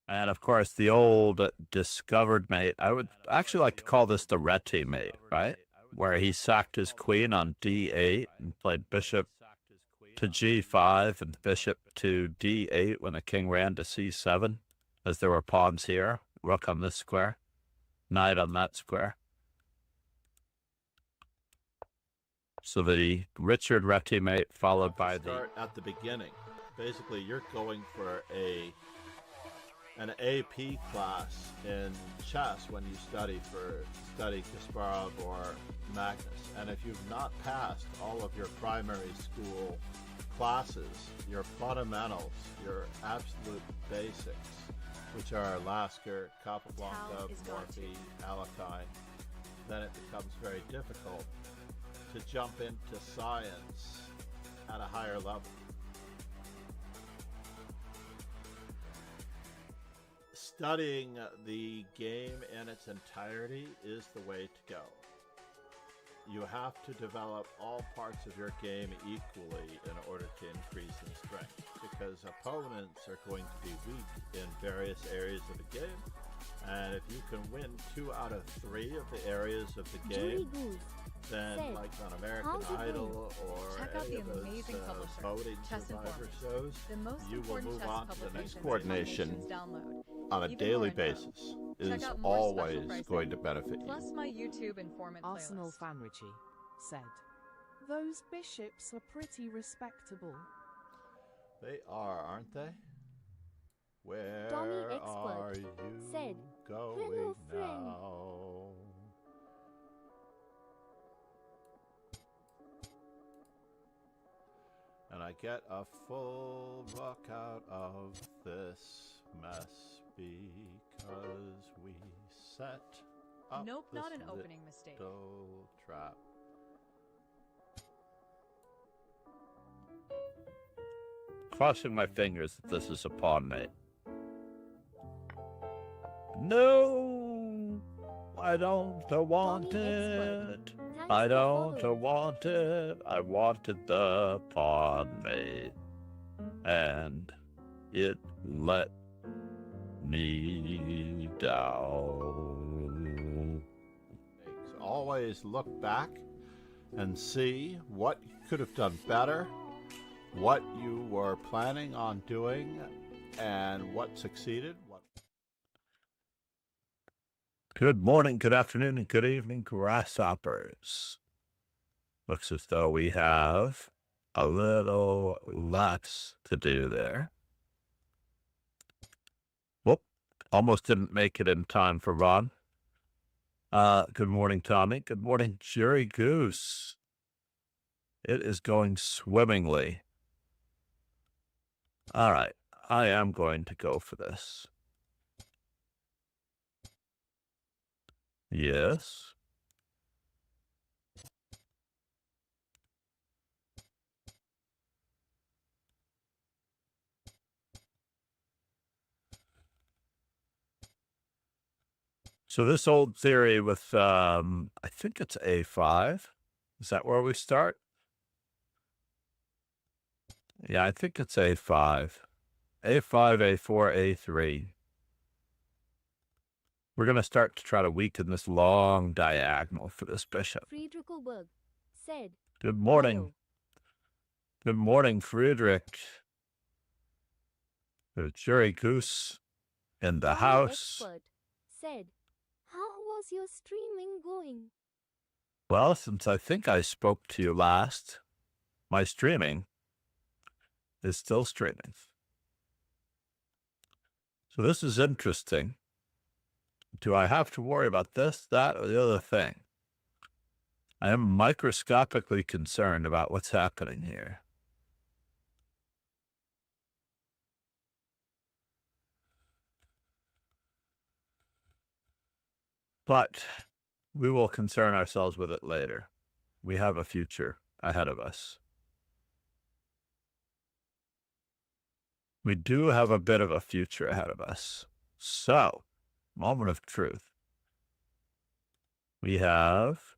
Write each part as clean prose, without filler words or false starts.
And of course, the old discovered mate. I would actually like to call this the Reti mate, right? Where he sacked his queen on d8 and played bishop to g5 and bishop to d8 when the king ran to c7, as there were pawns here, rook on this square, knight on that square. So the Richard Reti mate followed by the... Start at the beginning. Basically, you're going for an AP class in chess when you study Kasparov or Magnus. And if you've not passed all of your primary school classes, your fundamentals, your absolute basics, which are Lasker, Capablanca, Morphy, Alekhine, then it becomes very difficult to jump into science at a higher level. Studying the game in its entirety is the way to go. You have to develop all parts of your game equally in order to increase in strength, because opponents are going to be weak in various areas of the game, and if you can win 2 out of 3 of the areas of the game, then like on American Idol or any of those voting survivor shows, you will move on to the next coordination on a daily basis is always going to benefit you. Plus my YouTube informant Arsenal playlist. fan Richie said, "Those bishops are pretty respectable." They are, aren't they? Where Tommy are Expert you said, going "Hello, friend." now? And I get a full rook out of this mess because we set up Nope, this not an opening mistake. little trap. Crossing my fingers that this is a pawn mate. No, I don't want Tommy it. Expert. Thanks I for don't following. want it. I wanted the pawn mate, and it let me down. Always look back and see what you could have done better, what you were planning on doing, and what succeeded. Good morning, good afternoon, and good evening, grasshoppers. Looks as though we have a little lots to do there. Whoop, almost didn't make it in time for Ron. Good morning, Tommy. Good morning, Jerry Goose. It is going swimmingly. All right, I am going to go for this. Yes. So this old theory with, I think it's A5. Is that where we start? Yeah, I think it's A5. A5, A4, A3. We're going to start to try to weaken this long diagonal for this bishop. Friedrich Berg said, Good morning. "Hello." Good morning, Friedrich. The Jerry Goose in the Tommy house. Expert said, "How was your streaming going?" Well, since I think I spoke to you last, my streaming is still streaming. So this is interesting. Do I have to worry about this, that, or the other thing? I am microscopically concerned about what's happening here. But we will concern ourselves with it later. We have a future ahead of us. We do have a bit of a future ahead of us. So, moment of truth. We have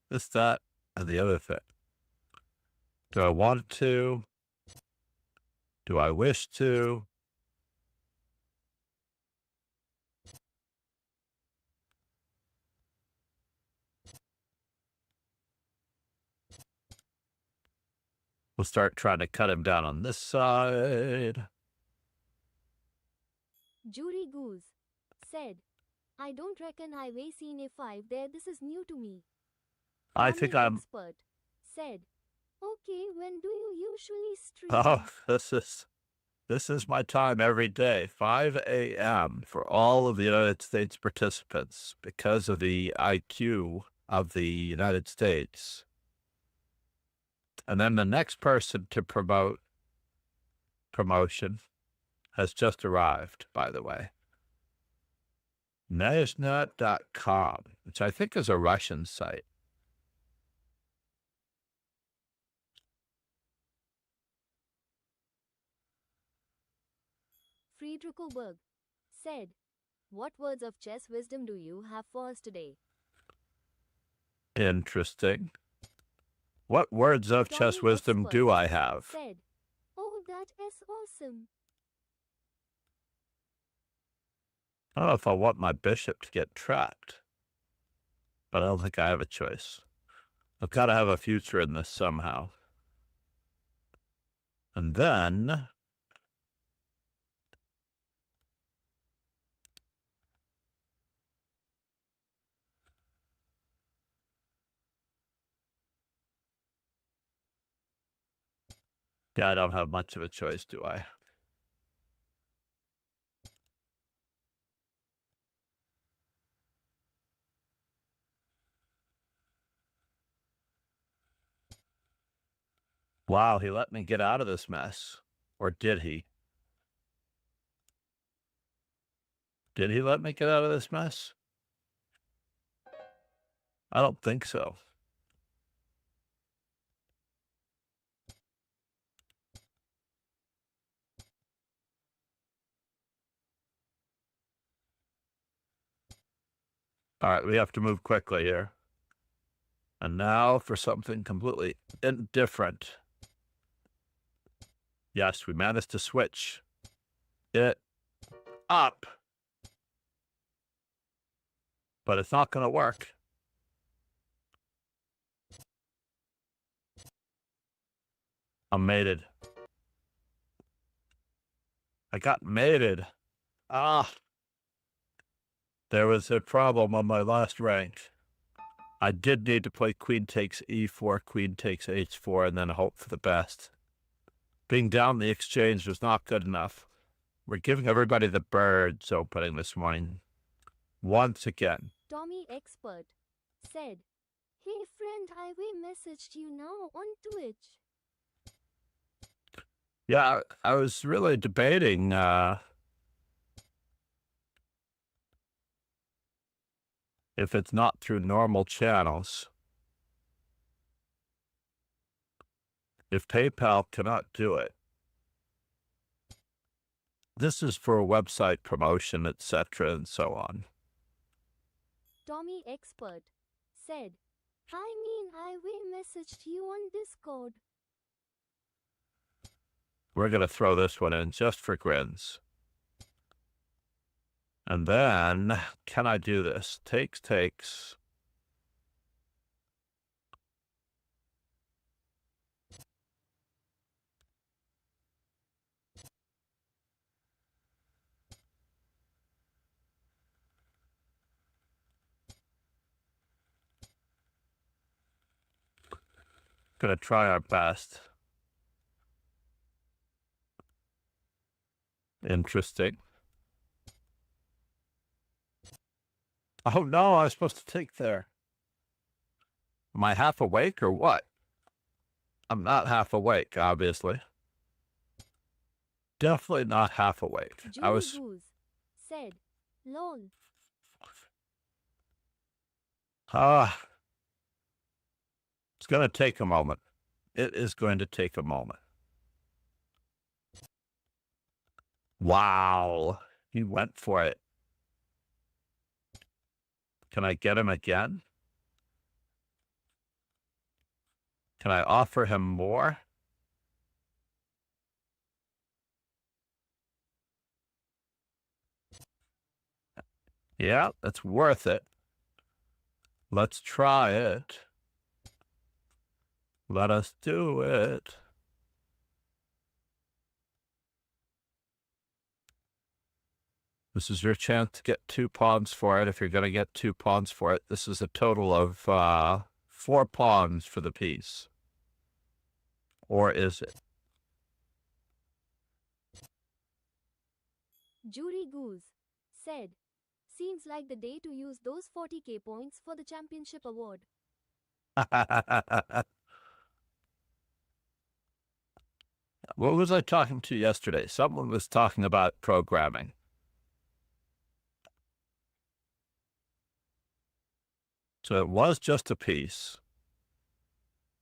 this, that, and the other thing. Do I want to? Do I wish to? We'll start trying to cut him down on this side. Jury Goose said, I don't reckon I weigh seen a 5 there. This is new to me. I Tommy think I'm. Expert said, okay, when do you usually stream? Oh, this is my time every day, 5 a.m. for all of the United States participants because of the IQ of the United States. And then the next person to promotion has just arrived, by the way. Nezhnut.com, which I think is a Russian site. Friedricho Berg said, what words of chess wisdom do you have for us today? Interesting. What words of Tommy chess wisdom Expert do I have? said, oh, that is awesome. I don't know if I want my bishop to get trapped, but I don't think I have a choice. I've got to have a future in this somehow. And then yeah, I don't have much of a choice, do I? Wow, he let me get out of this mess. Or did he? Did he let me get out of this mess? I don't think so. All right, we have to move quickly here. And now for something completely indifferent. Yes, we managed to switch it up. But it's not going to work. I'm mated. I got mated. Ah. There was a problem on my last rank. I did need to play queen takes e4, queen takes h4, and then hope for the best. Being down the exchange was not good enough. We're giving everybody the birds opening this morning. Once again. Tommy Expert said, hey friend, I messaged you now on Twitch. Yeah, I was really debating if it's not through normal channels. If PayPal cannot do it. This is for a website promotion, etc., and so on. Tommy Expert said, I messaged you on Discord. We're going to throw this one in just for grins. And then, can I do this? Takes. Gonna try our best. Interesting. Oh no, I was supposed to take there. Am I half awake or what? I'm not half awake, obviously. Definitely not half awake. Julie I was... Goose said, lol. It's going to take a moment. It is going to take a moment. Wow. He went for it. Can I get him again? Can I offer him more? Yeah, that's worth it. Let's try it. Let us do it. This is your chance to get 2 pawns for it. If you're going to get 2 pawns for it, this is a total of 4 pawns for the piece. Or is it? Jury Goose said, seems like the day to use those 40k points for the championship award. What was I talking to yesterday? Someone was talking about programming. So it was just a piece.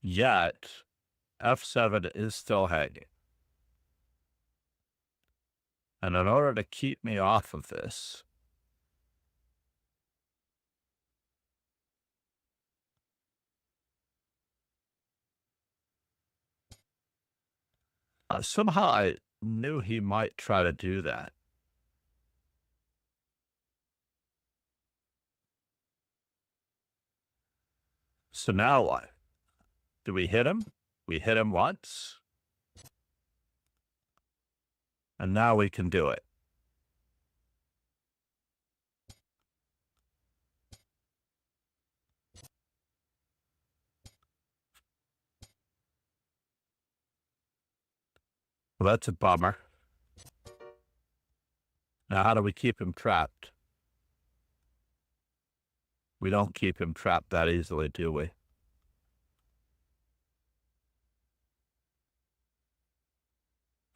Yet, f7 is still hanging. And in order to keep me off of this, somehow I knew he might try to do that. So now what? Do we hit him? We hit him once. And now we can do it. Well, that's a bummer. Now, how do we keep him trapped? We don't keep him trapped that easily, do we?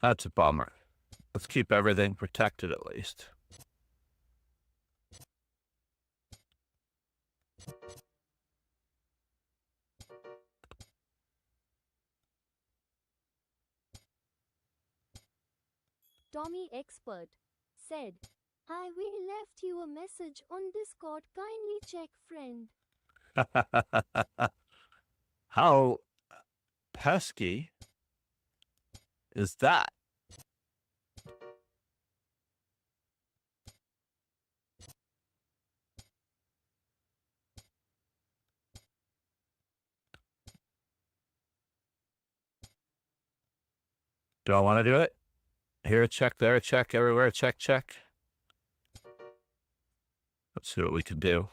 That's a bummer. Let's keep everything protected at least. Tommy Expert said, I will left you a message on Discord, kindly check friend. How pesky is that? Do I want to do it? Here a check, there a check, everywhere a check, check. Let's see what we can do.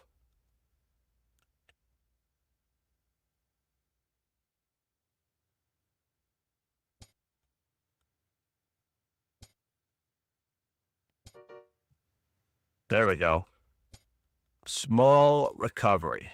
There we go. Small recovery.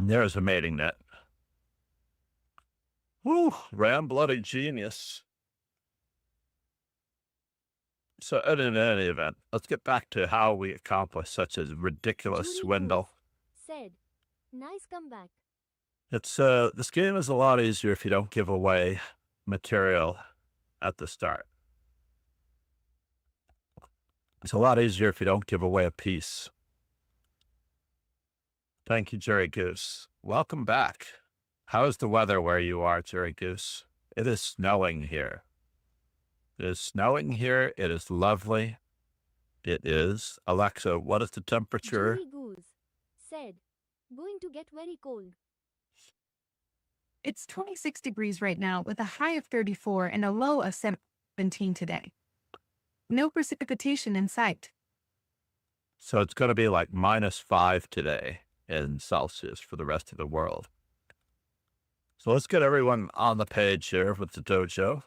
There's a mating net. Woo, Rambaldi genius. So in any event, let's get back to how we accomplish such a ridiculous Jury swindle. Goose said, nice comeback. It's this game is a lot easier if you don't give away material at the start. It's a lot easier if you don't give away a piece. Thank you, Jerry Goose. Welcome back. How is the weather where you are, Jerry Goose? It is snowing here. It is snowing here. It is lovely. It is. Alexa, what is the temperature? Jury Goose said, going to get very cold. It's 26 degrees right now with a high of 34 and a low of 17 today. No precipitation in sight. So it's going to be like -5 today in Celsius for the rest of the world. So let's get everyone on the page here with the dojo.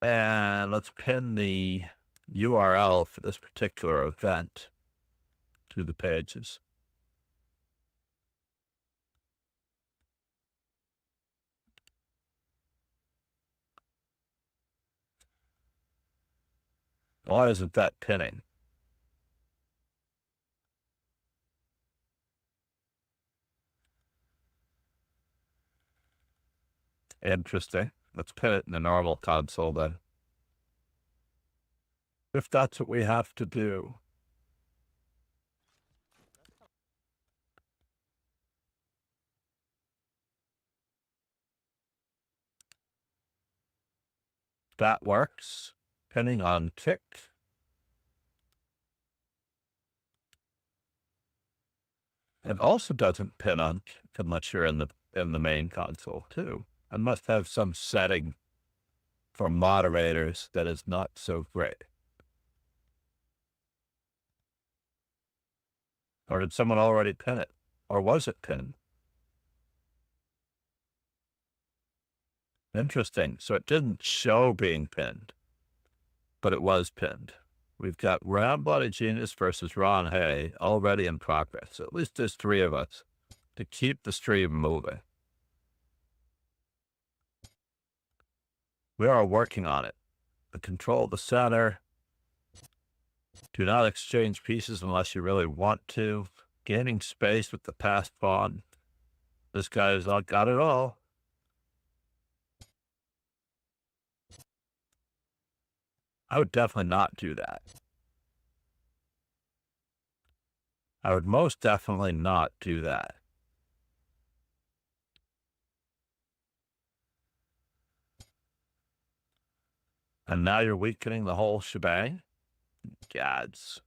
And let's pin the URL for this particular event to the pages. Why isn't that pinning? Interesting. Let's pin it in the normal console then. If that's what we have to do. That works. Pinning on tick. It also doesn't pin on tick unless you're in the main console too. I must have some setting for moderators that is not so great. Or did someone already pin it? Or was it pinned? Interesting. So it didn't show being pinned, but it was pinned. We've got Rambaldi Genius versus Ron Hay already in progress. So at least there's 3 of us to keep the stream moving. We are working on it. To control the center. Do not exchange pieces unless you really want to. Gaining space with the passed pawn. This guy's got it all. I would definitely not do that. I would most definitely not do that. And now you're weakening the whole shebang? Gads.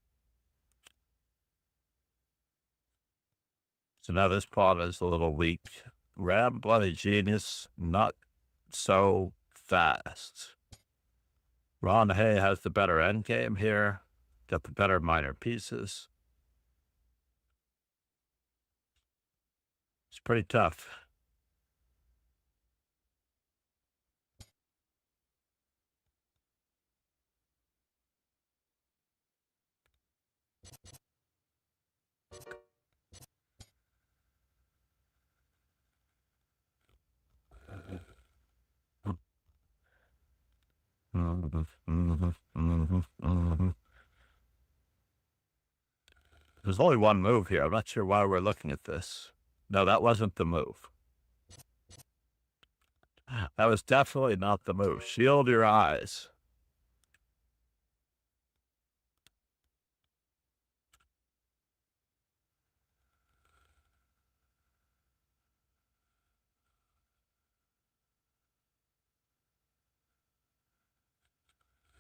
So now this pawn is a little weak. Rambaldi Genius, not so fast. Ron Hay has the better endgame here. Got the better minor pieces. It's pretty tough. There's only one move here. I'm not sure why we're looking at this. No, that wasn't the move. That was definitely not the move. Shield your eyes.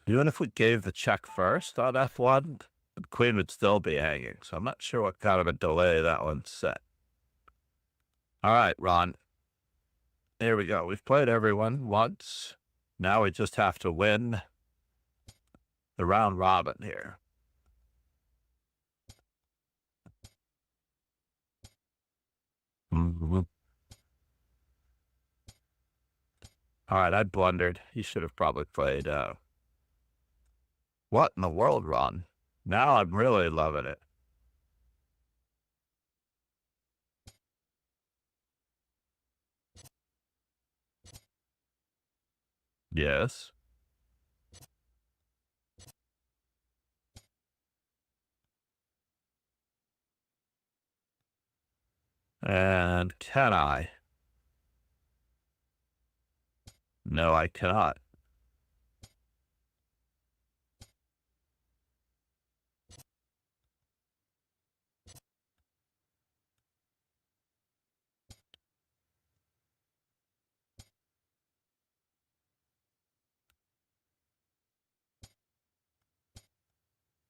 Even if we gave the check first on F1, the queen would still be hanging. So I'm not sure what kind of a delay that one's set. All right, Ron. Here we go. We've played everyone once. Now we just have to win the round robin here. All right, I blundered. He should have probably played. What in the world, Ron? Now I'm really loving it. Yes. And can I? No, I cannot.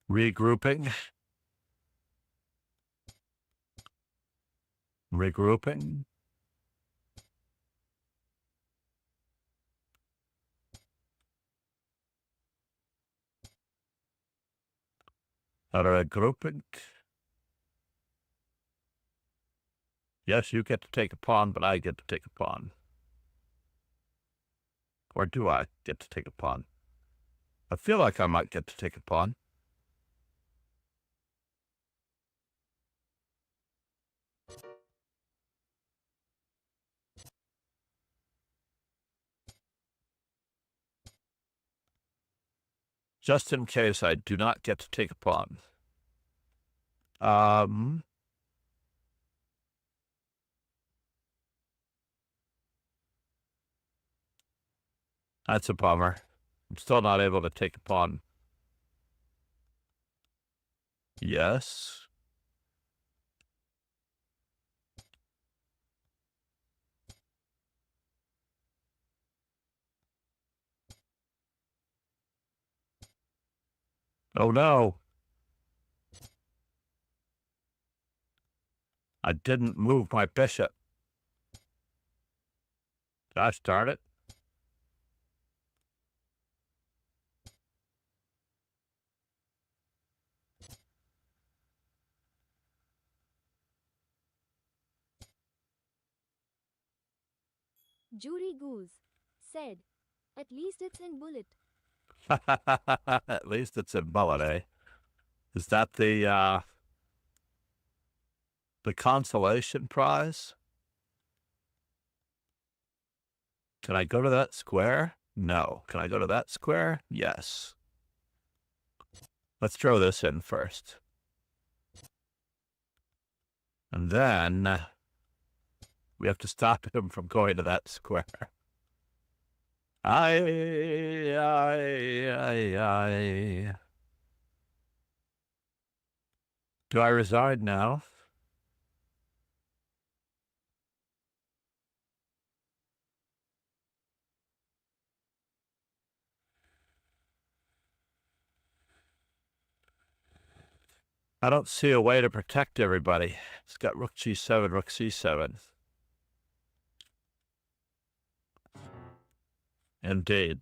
Regrouping. Regrouping. Regrouping. Yes, you get to take a pawn, but I get to take a pawn. Or do I get to take a pawn? I feel like I might get to take a pawn. just in case I do not get to take a pawn. That's a bummer. I'm still not able to take a pawn. Yes. Oh no. I didn't move my bishop. Gosh darn it. Jury Goose said, at least it's in bullet. At least it's in bullet, eh? Is that the consolation prize? Can I go to that square? No. Can I go to that square? Yes. Let's throw this in first. And then we have to stop him from going to that square. I. Do I resign now? I don't see a way to protect everybody. It's got rook g7, rook c7. Indeed.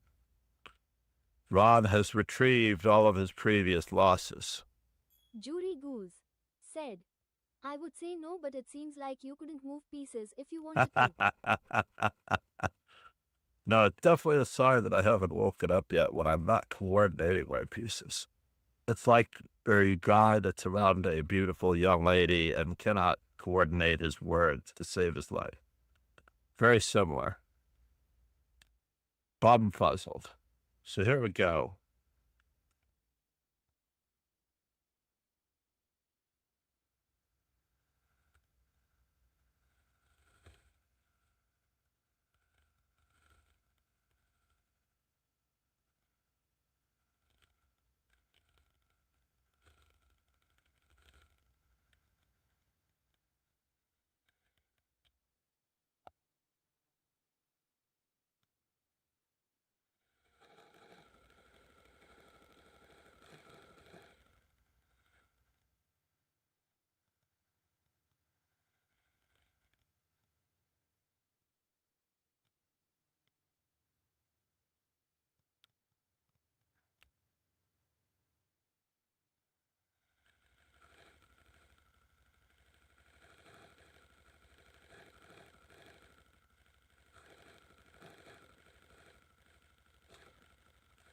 Ron has retrieved all of his previous losses. Jury Goose said, I would say no, but it seems like you couldn't move pieces if you wanted to. No, it's definitely a sign that I haven't woken up yet when I'm not coordinating my pieces. It's like a guy that's around a beautiful young lady and cannot coordinate his words to save his life. Very similar. Bum-fuzzled. So here we go.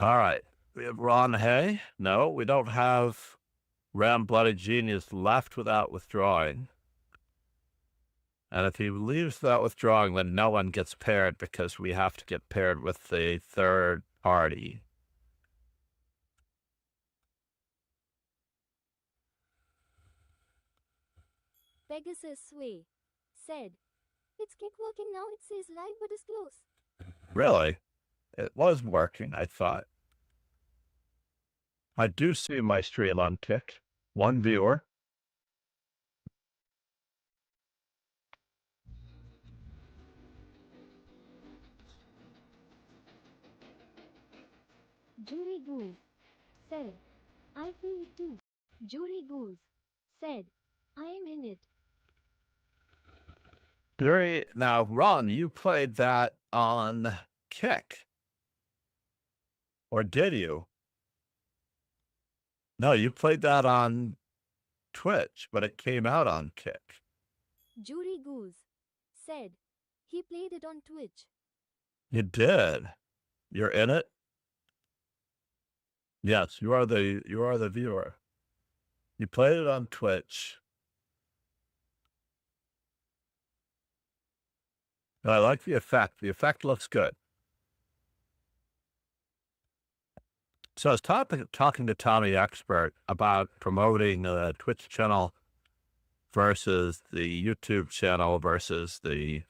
All right. We have Ron Hay. No, we don't have Rambaldi Genius left without withdrawing. And if he leaves without withdrawing, then no one gets paired because we have to get paired with the third party. Pegasus Sway said, it's kick working now, it says live but is close. Really? It was working, I thought. I do see my stream on Kick. One viewer. Jury Goose said, I feel it too. Jury Goose said, I am in it. Now, Ron, you played that on Kick. Or did you? No, you played that on Twitch, but it came out on Kick. Jury Goose said, he played it on Twitch. You did. You're in it? Yes, you are the viewer. You played it on Twitch. And I like the effect. The effect looks good. So I was talking to Tommy Expert about promoting the Twitch channel versus the YouTube channel versus the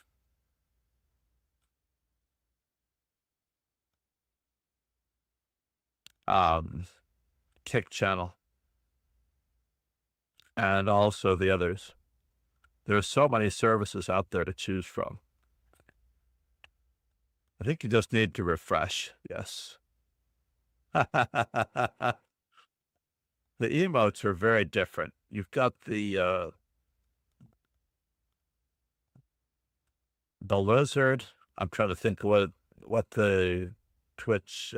Kick channel, and also the others. There's so many services out there to choose from. I think you just need to refresh. Yes. The emotes are very different. You've got the lizard. I'm trying to think what the Twitch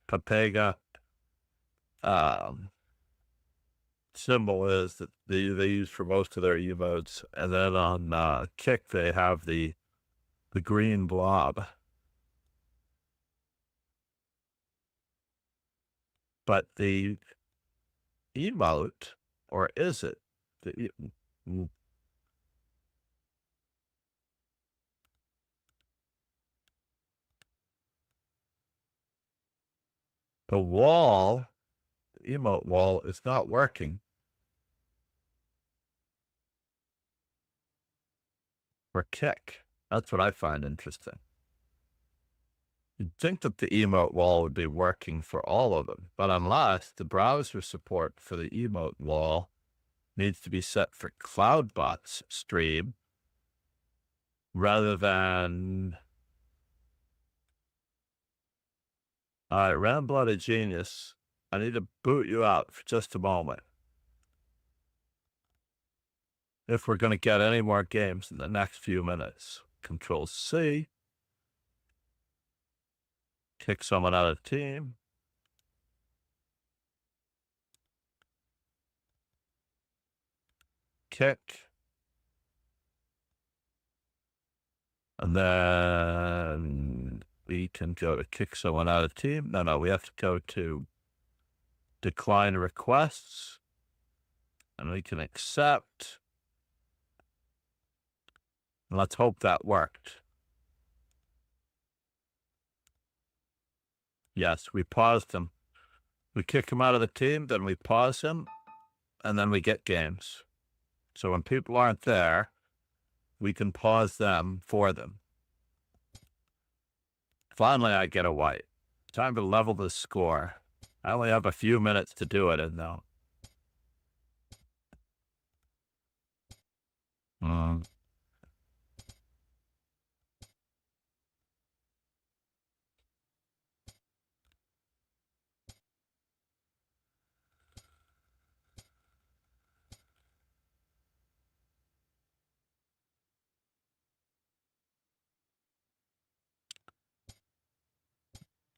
Papega symbol is that they use for most of their emotes, and then on Kick they have the green blob. But the emote, or is it the the wall, the emote wall is not working for Kick. That's what I find interesting. You'd think that the emote wall would be working for all of them, but unless the browser support for the emote wall needs to be set for CloudBot's stream rather than Rambaldi Genius. I need to boot you out for just a moment. If we're going to get any more games in the next few minutes. Control C. Kick someone out of the team. Kick. And then we can go to kick someone out of the team. No, we have to go to decline requests. And we can accept. And let's hope that worked. Yes, we paused him. We kick him out of the team, then we pause him, and then we get games. So when people aren't there, we can pause them for them. Finally, I get a white. Time to level the score. I only have a few minutes to do it, and now.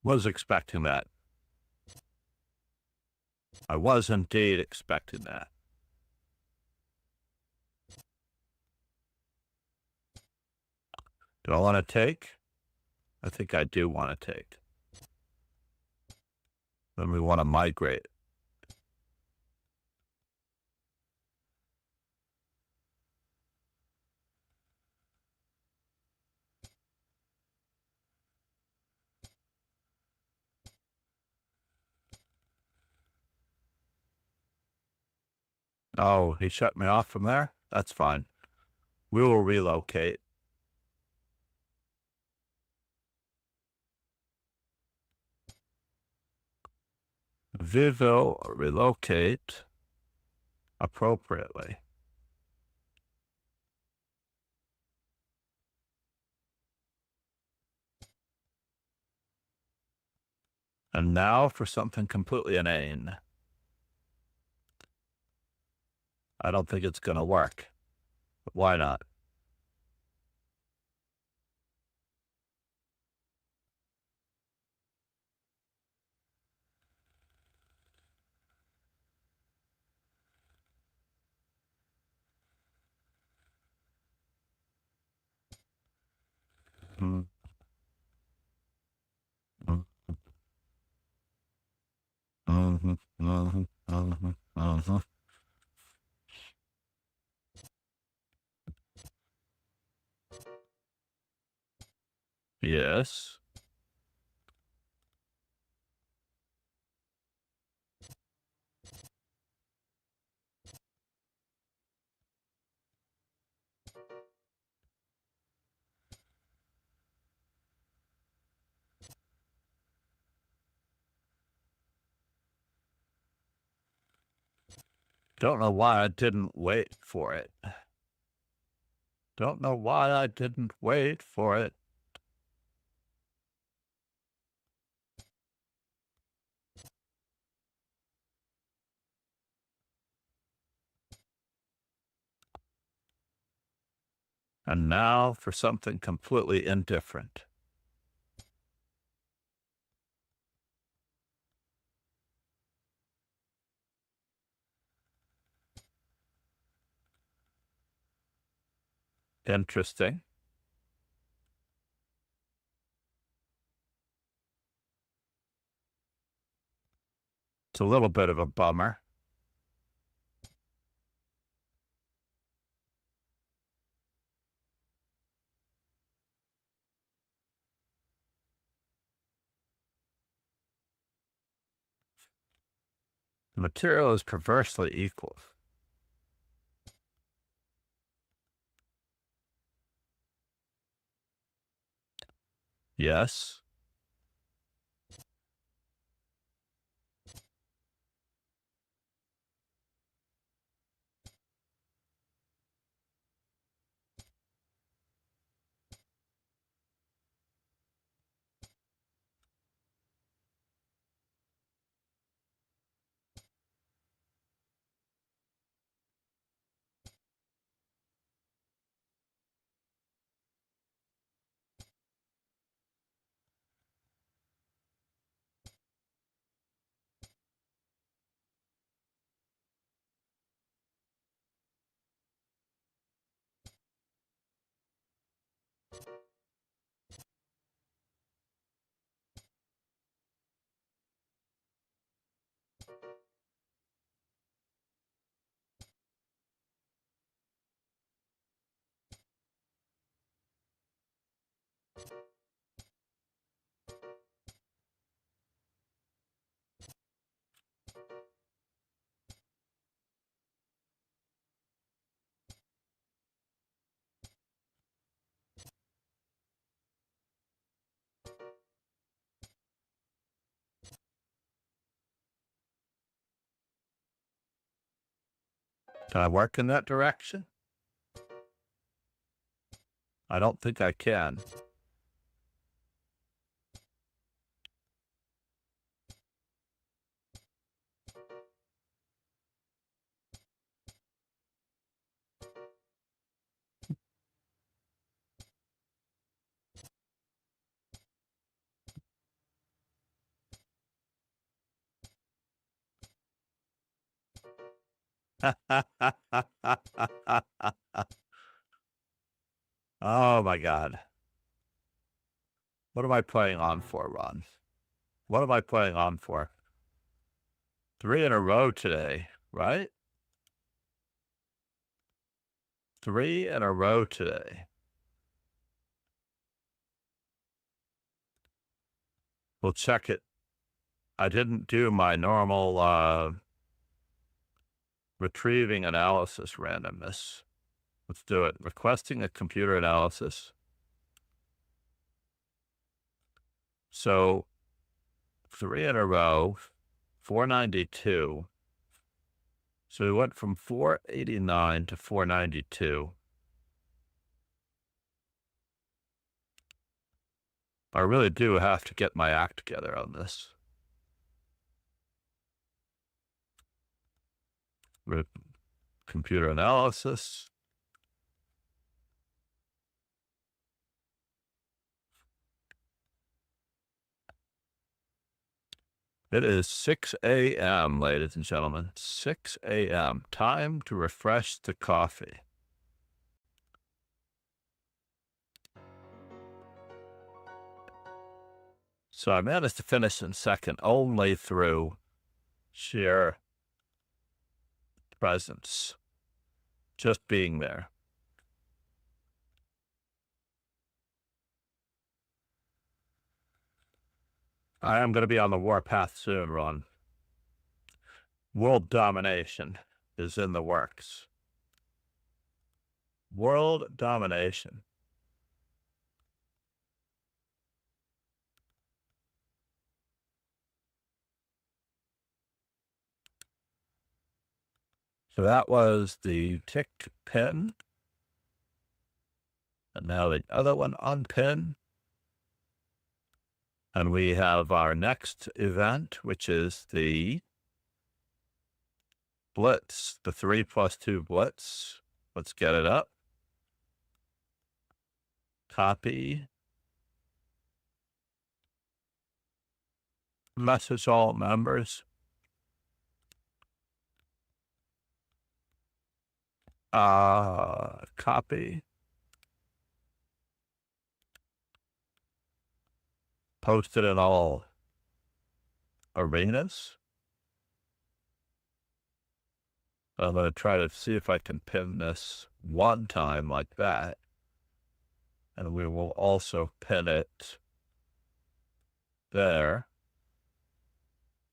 Was expecting that. I was indeed expecting that. Do I want to take? I think I do want to take. Then we want to migrate. Oh, he shut me off from there? That's fine. We will relocate. We will relocate appropriately. And now for something completely inane. I don't think it's going to work. But why not? Mm. Mm. Mhm, mhm, mhm, mhm. Yes. Don't know why I didn't wait for it. Don't know why I didn't wait for it. And now for something completely indifferent. Interesting. It's a little bit of a bummer. The material is perversely equal. Yes. Can I work in that direction? I don't think I can. Oh my God. What am I playing on for, Ron? What am I playing on for? 3 in a row today, right? 3 in a row today. We'll check it. I didn't do my normal retrieving analysis randomness. Let's do it. Requesting a computer analysis. So 3 in a row, 492. So we went from 489 to 492. I really do have to get my act together on this. Computer analysis. It is 6 a.m., ladies and gentlemen. 6 a.m. Time to refresh the coffee. So I managed to finish in second only through sheer presence, just being there. I am going to be on the warpath soon, Ron. World domination is in the works. World domination. So that was the tick pin. And now the other one on pin. And we have our next event, which is the blitz, the 3+2 blitz. Let's get it up. Copy. Message all members. Copy. Post it in all arenas. I'm going to try to see if I can pin this one time like that. And we will also pin it there.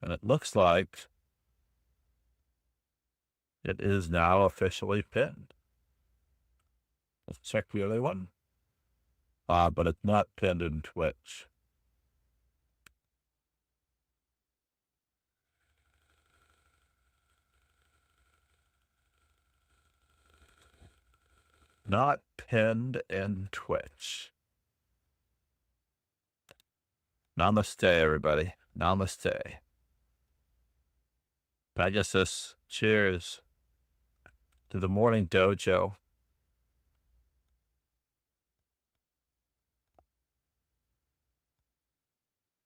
And it looks like it is now officially pinned. Let's check the other one. But it's not pinned in Twitch. Not pinned in Twitch. Namaste, everybody. Namaste. Pegasus, cheers to the morning dojo.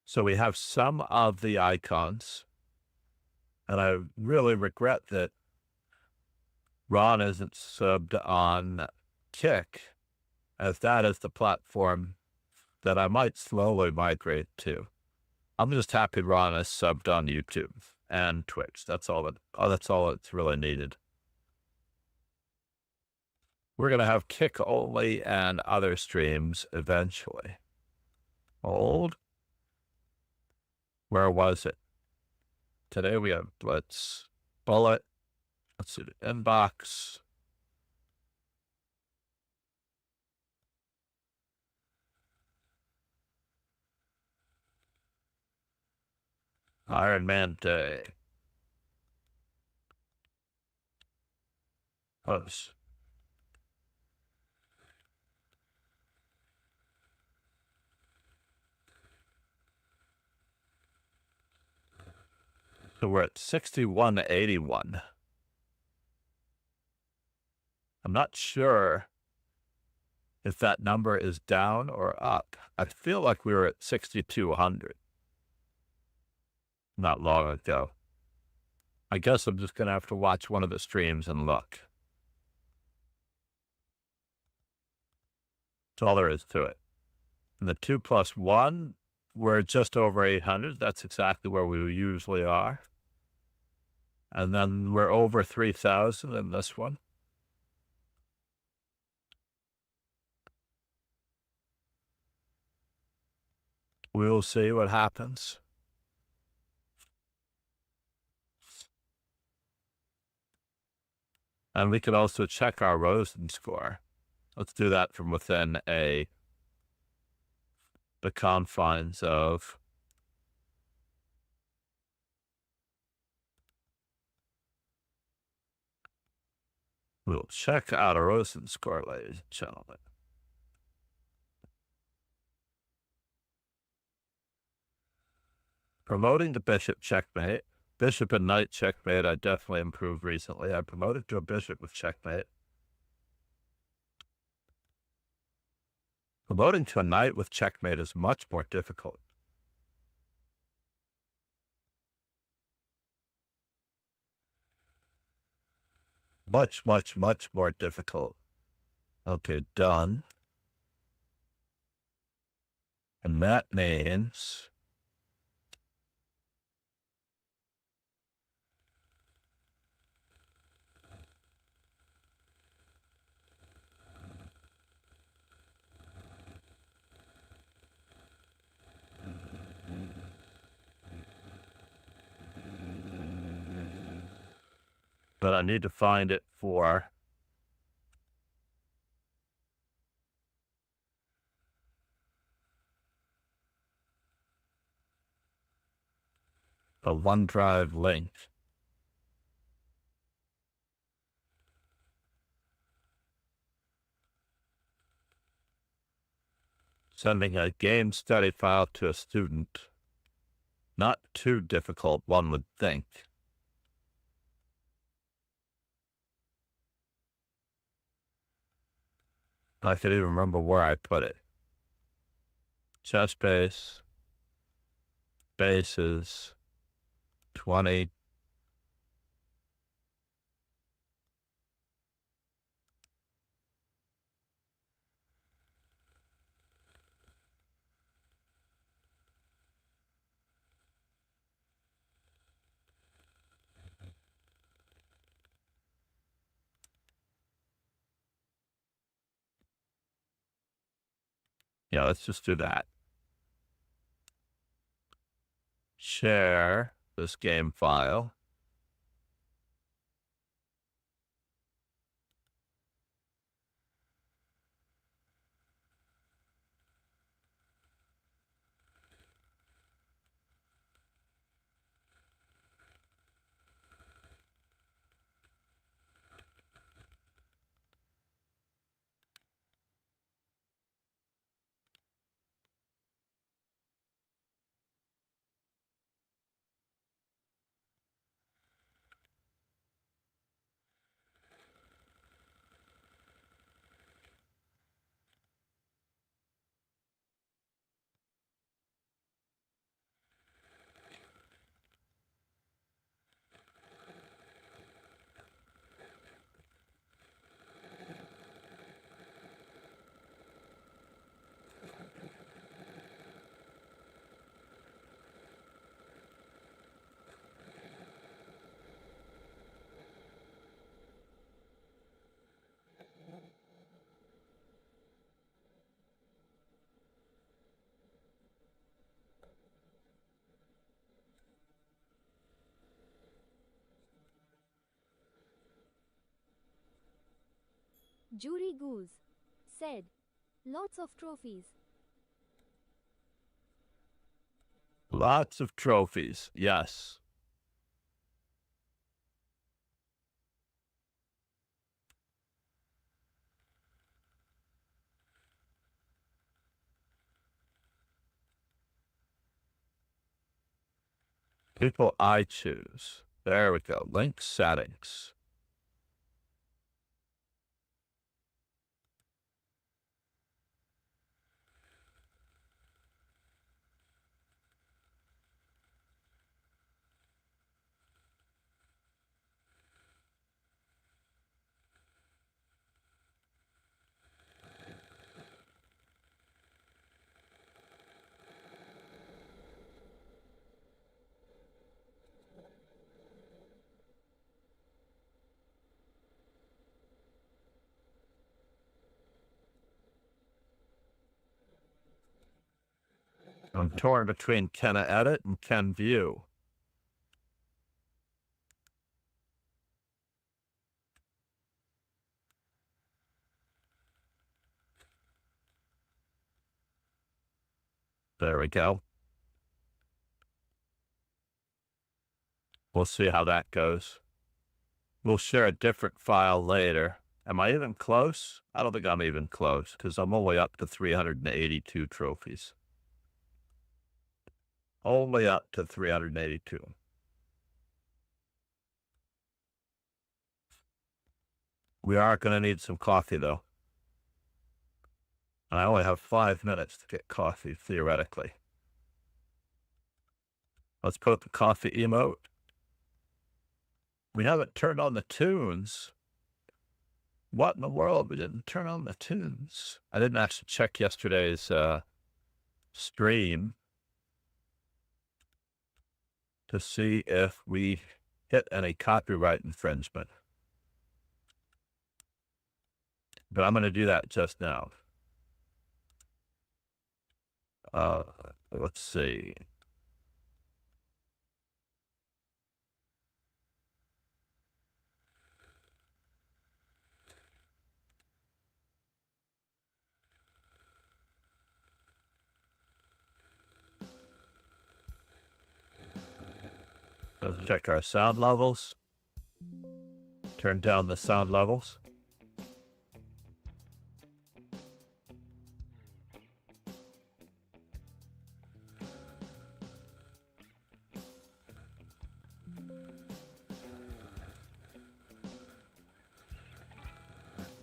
So we have some of the icons, and I really regret that Ron isn't subbed on Kick, as that is the platform that I might slowly migrate to. I'm just happy Ron is subbed on YouTube and Twitch. That's all that's really needed. We're going to have Kick only and other streams eventually. Hold. Where was it? Today we have Blitz, Bullet. Let's see the inbox. Ironman Day. Post. So we're at 6181. I'm not sure if that number is down or up. I feel like we were at 6,200 not long ago. I guess I'm just going to have to watch one of the streams and look. That's all there is to it. And the 2+1, we're just over 800. That's exactly where we usually are. And then we're over 3,000 in this one. We'll see what happens. And we could also check our Rosen score. Let's do that from within the confines of we'll check out a Rosen score, ladies and gentlemen. Promoting the bishop checkmate. Bishop and knight checkmate, I definitely improved recently. I promoted to a bishop with checkmate. Promoting to a knight with checkmate is much more difficult. Much, much, much more difficult. Okay, done. And that means but I need to find it for the OneDrive link. Sending a game study file to a student. Not too difficult, one would think. I could even remember where I put it. Chest base, bases, 20. Yeah, let's just do that. Share this game file. Jury Goose said, lots of trophies. Lots of trophies, yes. People I choose. There we go. Link settings. I'm torn between can I edit and can view. There we go. We'll see how that goes. We'll share a different file later. Am I even close? I don't think I'm even close because I'm only up to 382 trophies. Only up to 382. We are going to need some coffee, though. And I only have 5 minutes to get coffee, theoretically. Let's put the coffee emote. We haven't turned on the tunes. What in the world? We didn't turn on the tunes. I didn't actually check yesterday's stream to see if we hit any copyright infringement. But I'm going to do that just now. Let's see. Let's check our sound levels. Turn down the sound levels.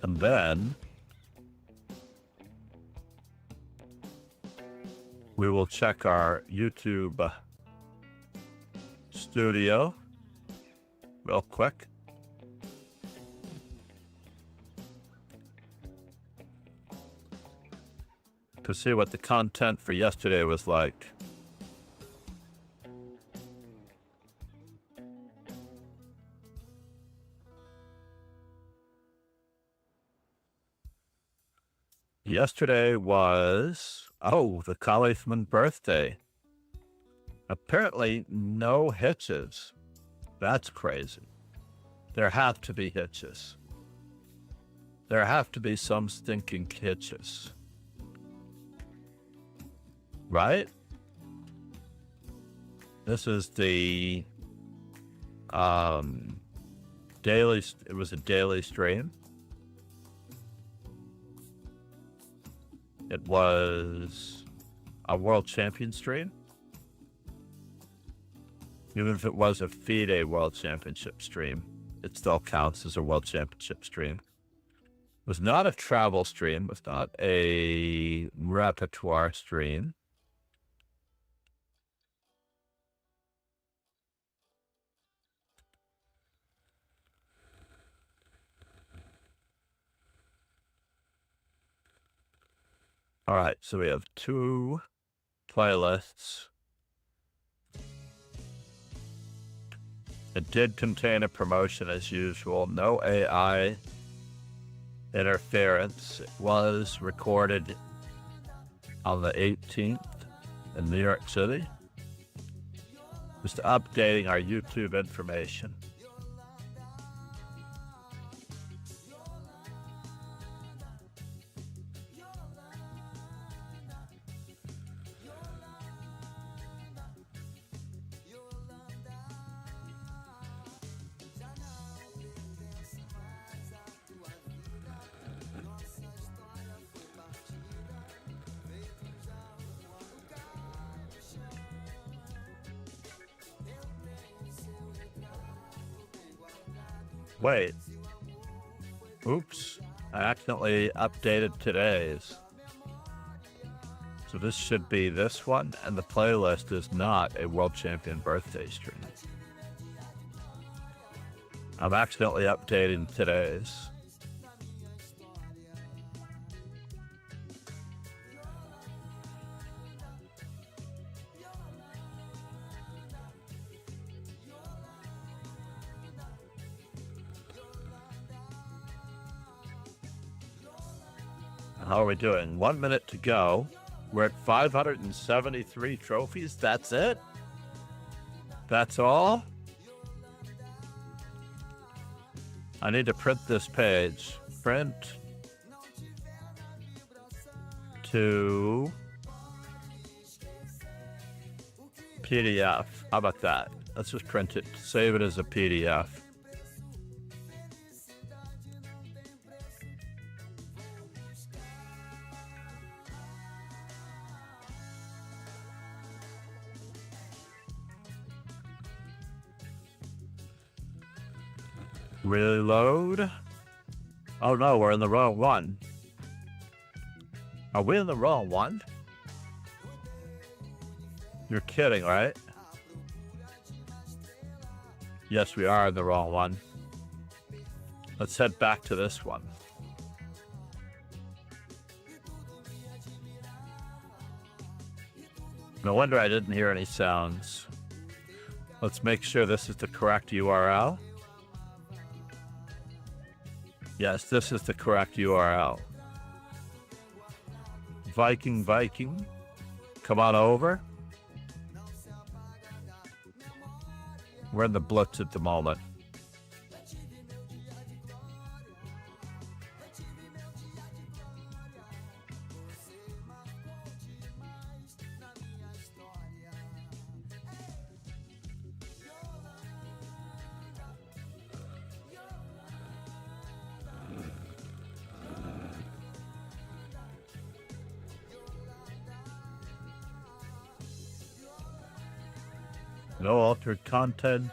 And then we will check our YouTube studio real quick. To see what the content for yesterday was like. Yesterday was, the Caliph birthday. Apparently no hitches. That's crazy. There have to be hitches. There have to be some stinking hitches. Right? This is the daily, it was a daily stream. It was a world champion stream. Even if it was a FIDE world championship stream, it still counts as a world championship stream. It was not a travel stream. It was not a repertoire stream. All right, so we have 2 playlists. It did contain a promotion as usual. No AI interference. It was recorded on the 18th in New York City. Just updating our YouTube information. Wait. Oops. I accidentally updated today's. So this should be this one, and the playlist is not a world champion birthday stream. I'm accidentally updating today's. How are we doing? 1 minute to go. We're at 573 trophies. That's it? That's all? I need to print this page. Print to PDF. How about that? Let's just print it. Save it as a PDF. Reload. Oh no, we're in the wrong one. Are we in the wrong one? You're kidding, right? Yes, we are in the wrong one. Let's head back to this one. No wonder I didn't hear any sounds. Let's make sure this is the correct URL. Yes, this is the correct URL. Viking, come on over. We're in the Blitz at the moment. No altered content.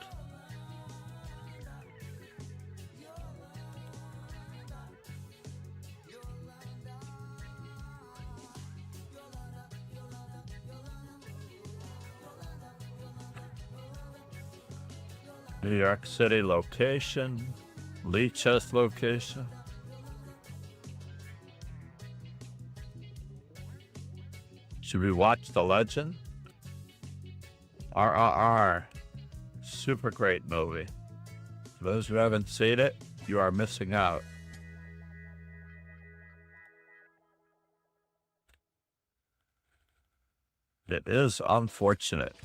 New York City location. Leicester location. Should we watch The Legend? RRR. Super great movie. For those who haven't seen it, you are missing out. It is unfortunate.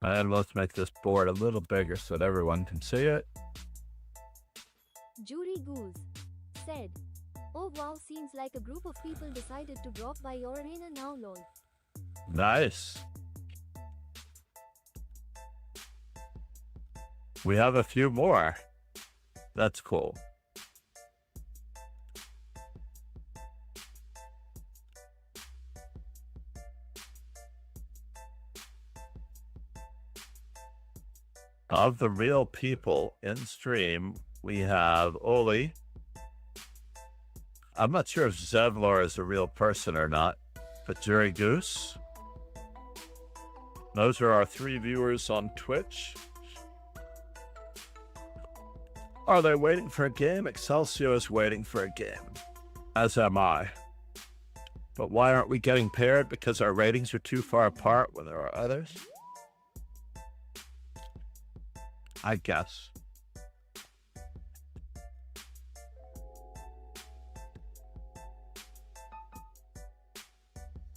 And let's make this board a little bigger so that everyone can see it. Jury Goose said, "Oh wow, seems like a group of people decided to drop by your arena now, lol." Nice. We have a few more. That's cool. Of the real people in stream, we have Oli. I'm not sure if Zevlor is a real person or not, but Jury Goose. Those are our 3 viewers on Twitch. Are they waiting for a game? Excelsior is waiting for a game, as am I. But why aren't we getting paired? Because our ratings are too far apart when there are others? I guess.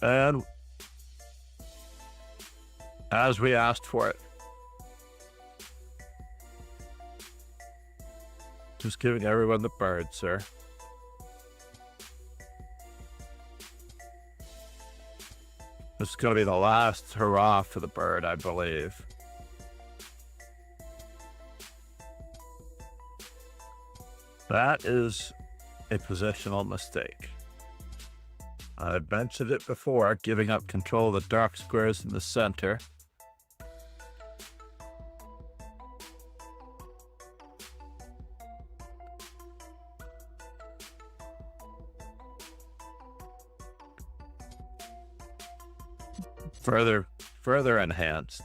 And as we asked for it, just giving everyone the bird, sir. This is going to be the last hurrah for the bird, I believe. That is a positional mistake. I've mentioned it before, giving up control of the dark squares in the center. Further enhanced.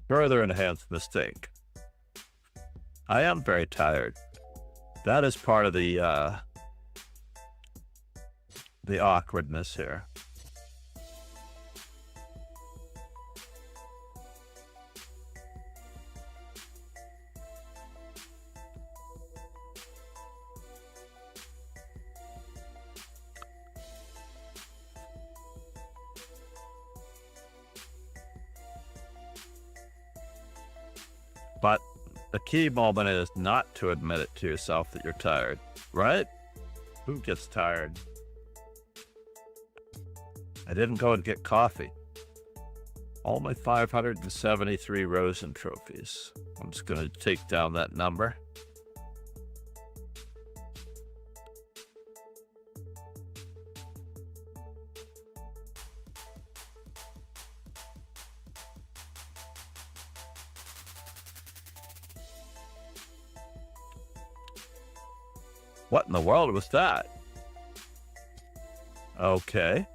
Further enhanced mistake. I am very tired. That is part of the awkwardness here. But the key moment is not to admit it to yourself that you're tired, right? Who gets tired? I didn't go and get coffee. All my 573 Rosen trophies. I'm just going to take down that number. What in the world was that? Okay.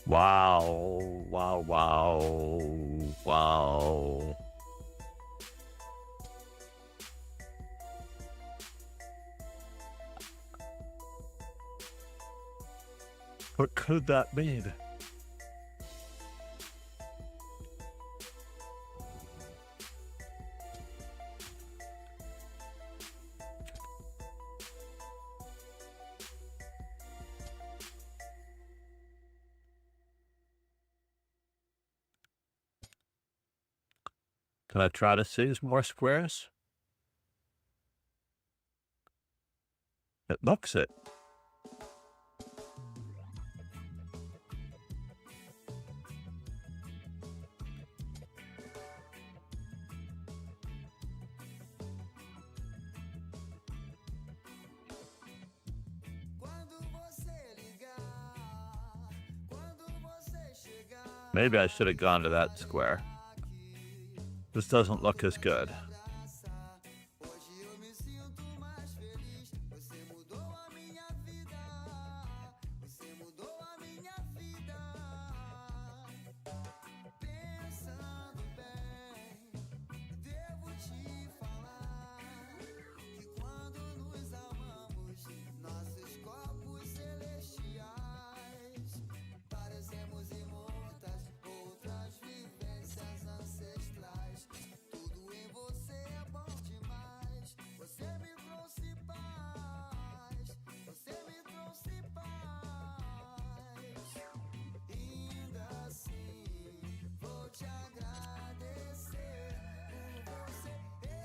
Wow, wow, wow, wow. What could that mean? Can I try to seize more squares? It looks it. Maybe I should have gone to that square. This doesn't look as good.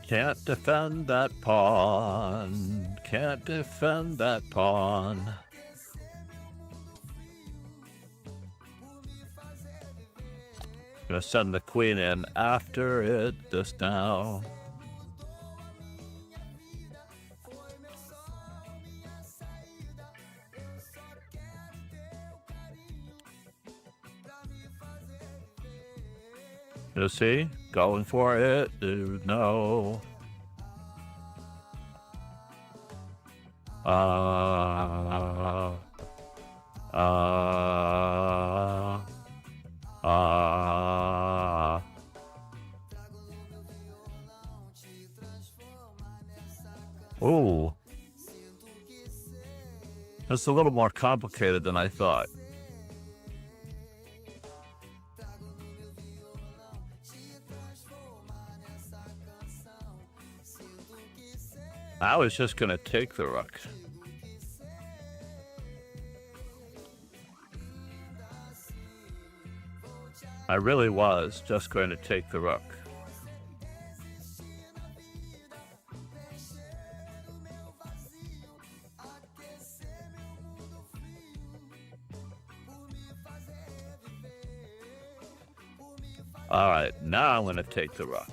Can't defend that pawn. Can't defend that pawn. Gonna send the queen in after it just now. You see? Going for it, dude. No. Ooh. That's a little more complicated than I thought. I was just going to take the rook. I really was just going to take the rook. All right, now I'm going to take the rook.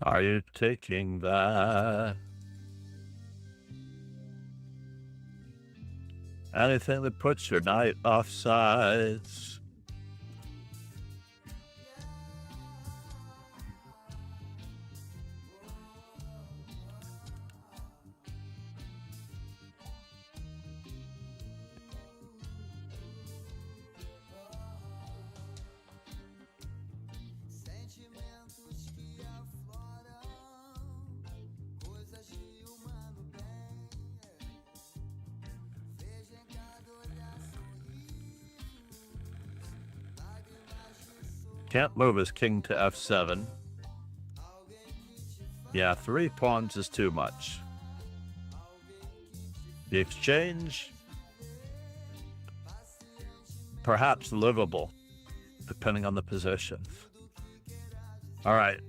Are you taking that? Anything that puts your knight off sides. Can't move his king to f7. Yeah, 3 pawns is too much. The exchange, perhaps livable, depending on the position. All right.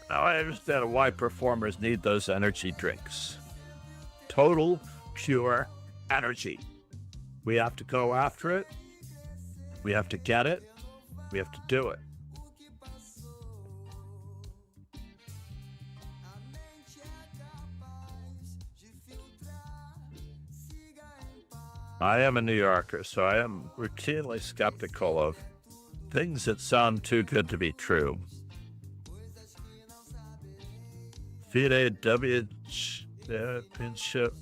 Now I understand why performers need those energy drinks. Total, pure energy. We have to go after it We have to get it. We have to do it. I am a New Yorker, so I am routinely skeptical of things that sound too good to be true. FIDE W Championship.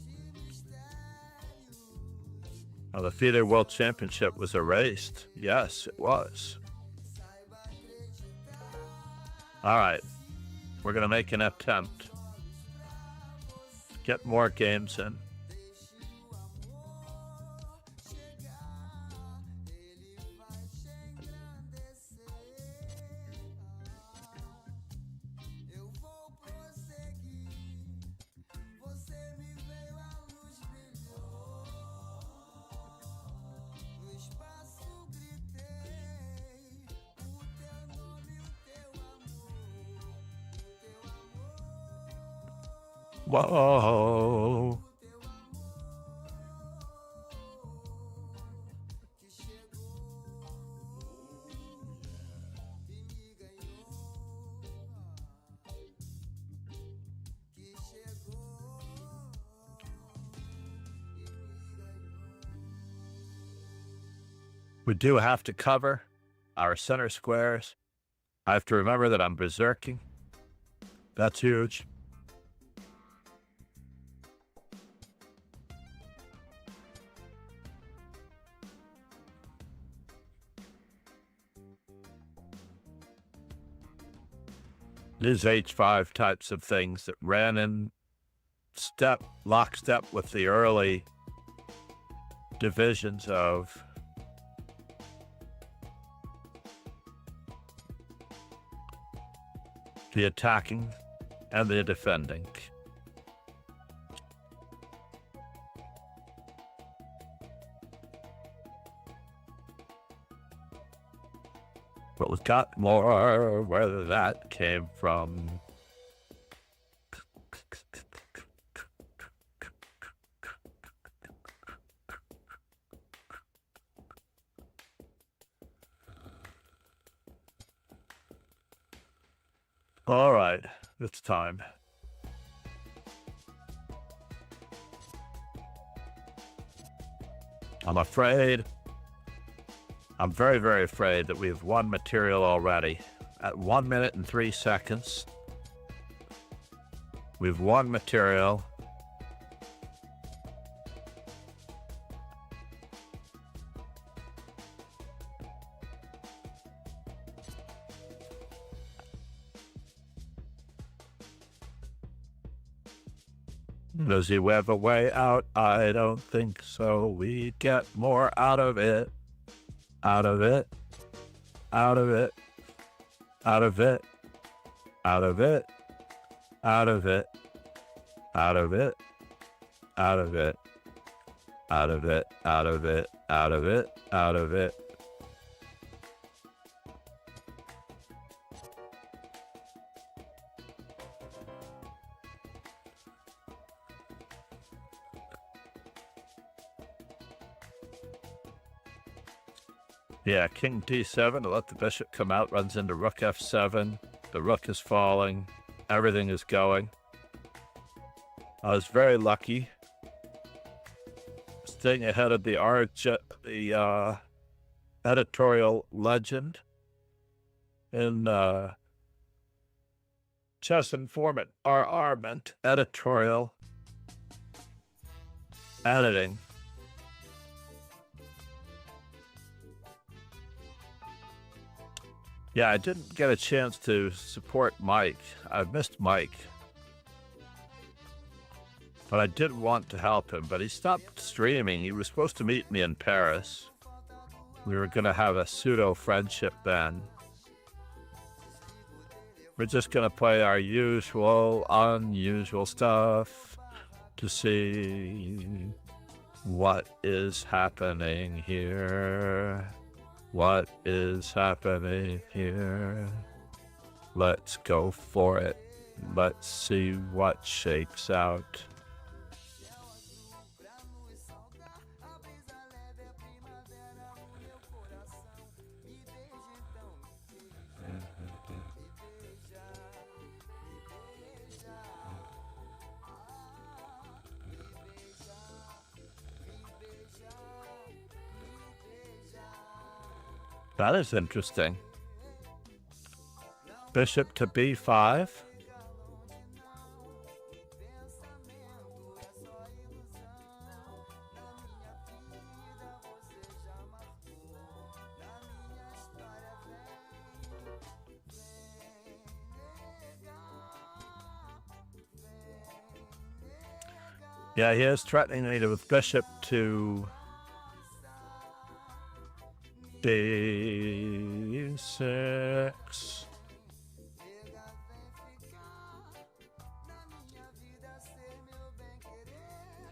Oh, the FIDE World Championship was erased. Yes, it was. All right. We're going to make an attempt to get more games in. Whoa. We do have to cover our center squares. I have to remember that I'm berserking. That's huge. These H5 types of things that ran in lockstep with the early divisions of the attacking and the defending. But we've got more where that came from. All right, it's time. I'm very, very afraid that we've won material already. At 1 minute and 3 seconds, we've won material. Does he have a way out? I don't think so. We get more out of it. Out of it. Out of it. Out of it. Out of it. Out of it. Out of it. Out of it. Out of it. Out of it. Out of it. Out of it. Yeah, king d7 to let the bishop come out, runs into rook f7. The rook is falling. Everything is going. I was very lucky. Staying ahead of the editorial legend in Chess Informant. RR meant editorial editing. Yeah, I didn't get a chance to support Mike. I missed Mike. But I did want to help him, but he stopped streaming. He was supposed to meet me in Paris. We were going to have a pseudo-friendship then. We're just going to play our usual, unusual stuff to see what is happening here. What is happening here? Let's go for it. Let's see what shakes out. That is interesting. Bishop to b5. Yeah, he is threatening me with bishop to d6.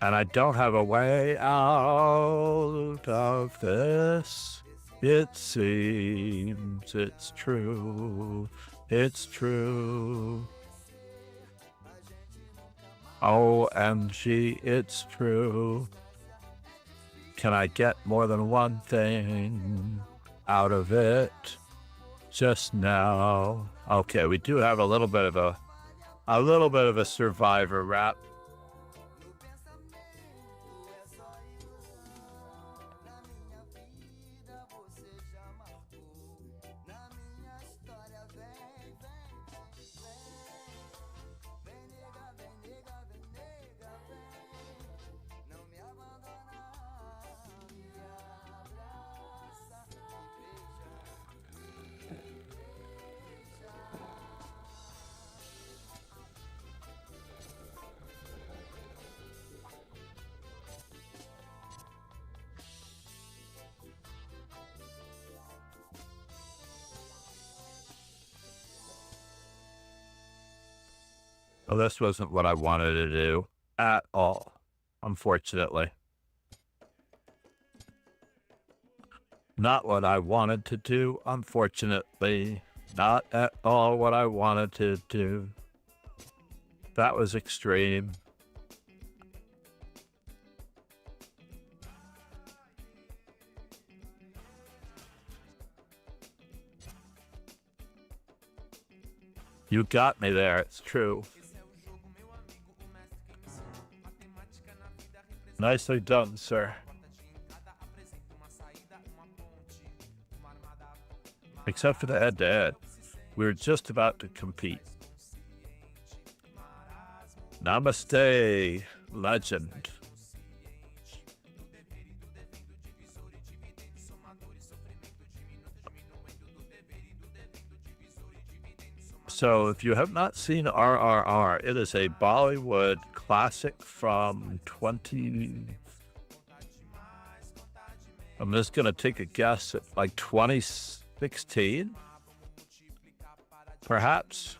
And I don't have a way out of this. It seems it's true. It's true. OMG, it's true. Can I get more than one thing out of it just now? Okay, we do have a little bit of a survivor rap. Well, this wasn't what I wanted to do at all, unfortunately. Not what I wanted to do, unfortunately. Not at all what I wanted to do. That was extreme. You got me there, it's true. Nicely done, sir. Except for the head-to-head. We were just about to compete. Namaste, legend. So if you have not seen RRR, it is a Bollywood classic from I'm just going to take a guess at like 2016, perhaps.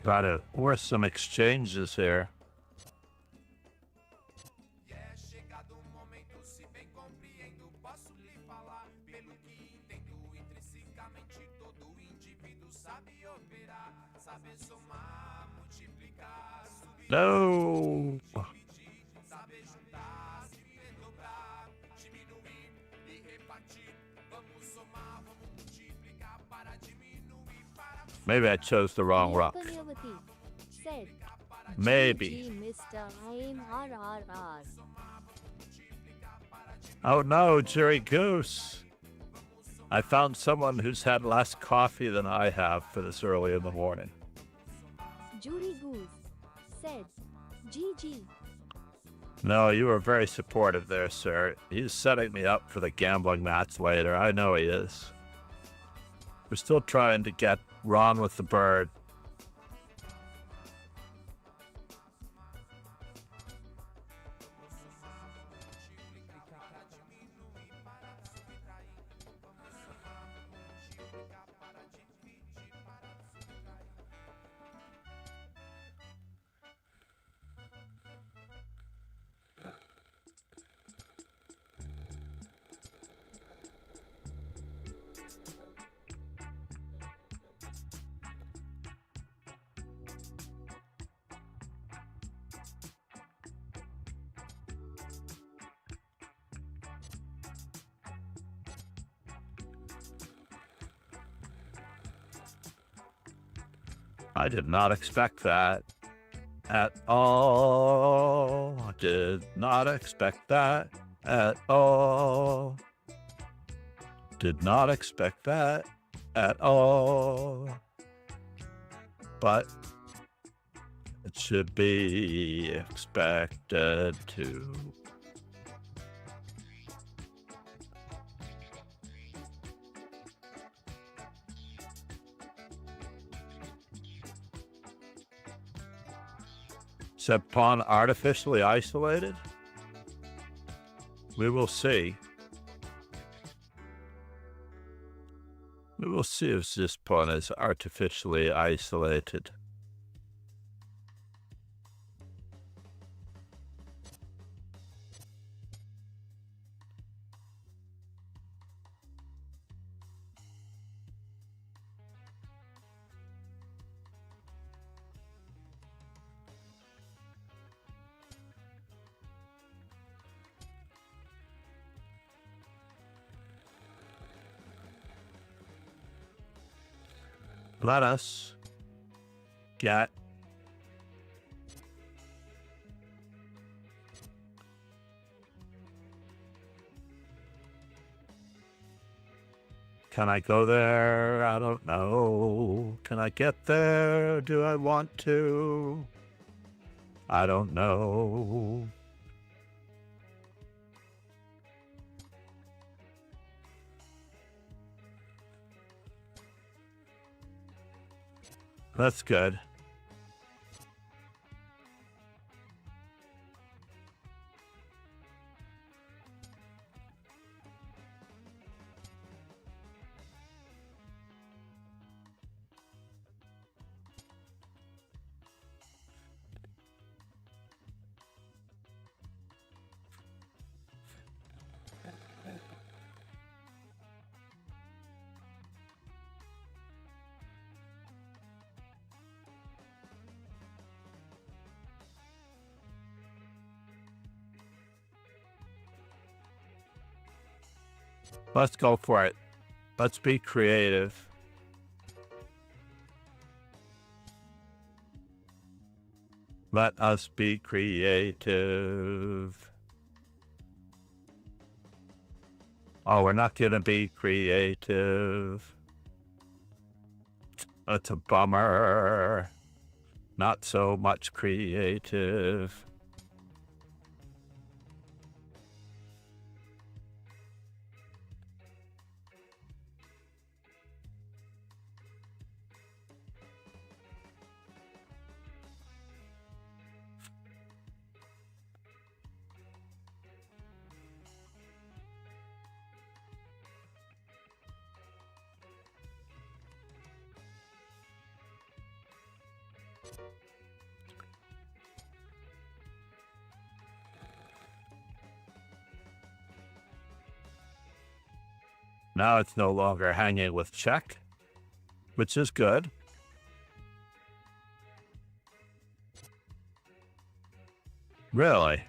Got it. Or some exchanges here. No. Maybe I chose the wrong rock. Said, Maybe. GG missed time. RRR. Oh no, Jerry Goose. I found someone who's had less coffee than I have for this early in the morning. Jury Goose said, GG. No, you were very supportive there, sir. He's setting me up for the gambling match later. I know he is. We're still trying to get Ron with the bird. I did not expect that at all. I did not expect that at all. Did not expect that at all. But it should be expected to. Said pawn artificially isolated? We will see. We will see if this pawn is artificially isolated. Let us get Can I go there? I don't know. Can I get there? Do I want to? I don't know. That's good. Let's go for it. Let's be creative. Let us be creative. Oh, we're not gonna be creative. That's a bummer. Not so much creative. Now it's no longer hanging with check, which is good. Really?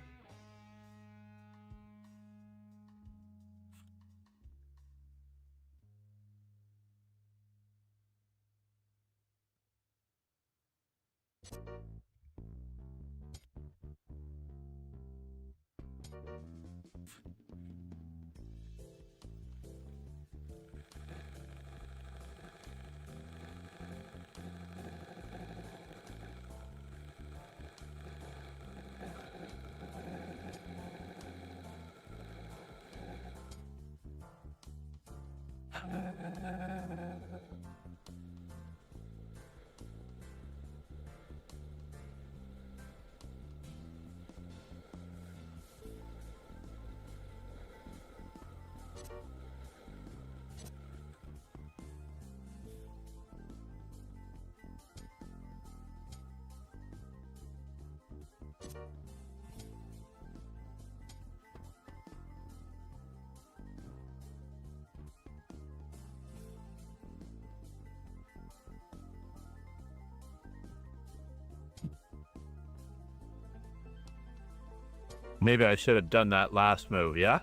Maybe I should have done that last move, yeah?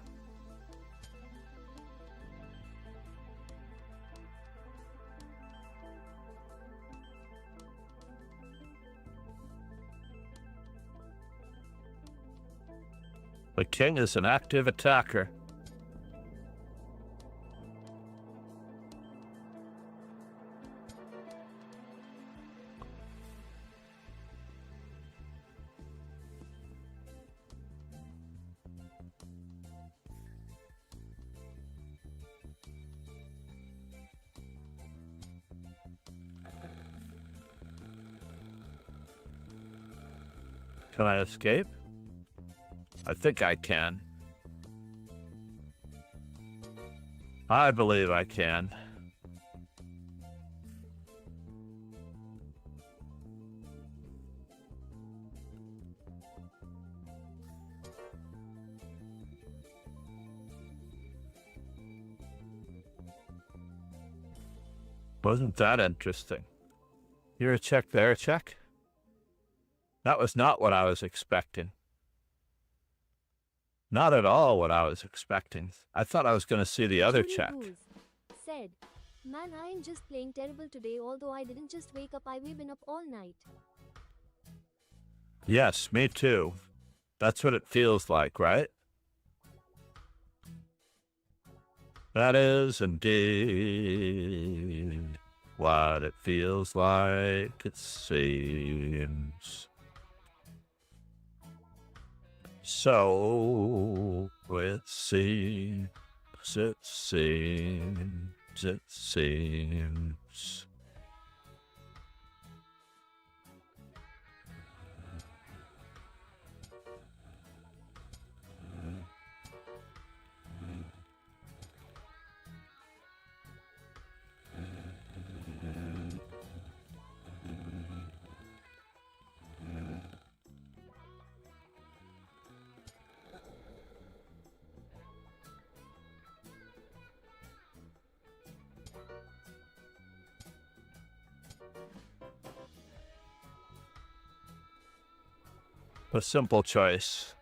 The king is an active attacker. Can I escape? I think I can. I believe I can. Wasn't that interesting? Here a check, there a check? That was not what I was expecting. Not at all what I was expecting. I thought I was going to see the other Julie check. Goose said, "Man, I am just playing terrible today, although I didn't just wake up, I've been up all night." Yes, me too. That's what it feels like, right? That is indeed what it feels like, it seems. So it seems, it seems, it seems. A simple choice.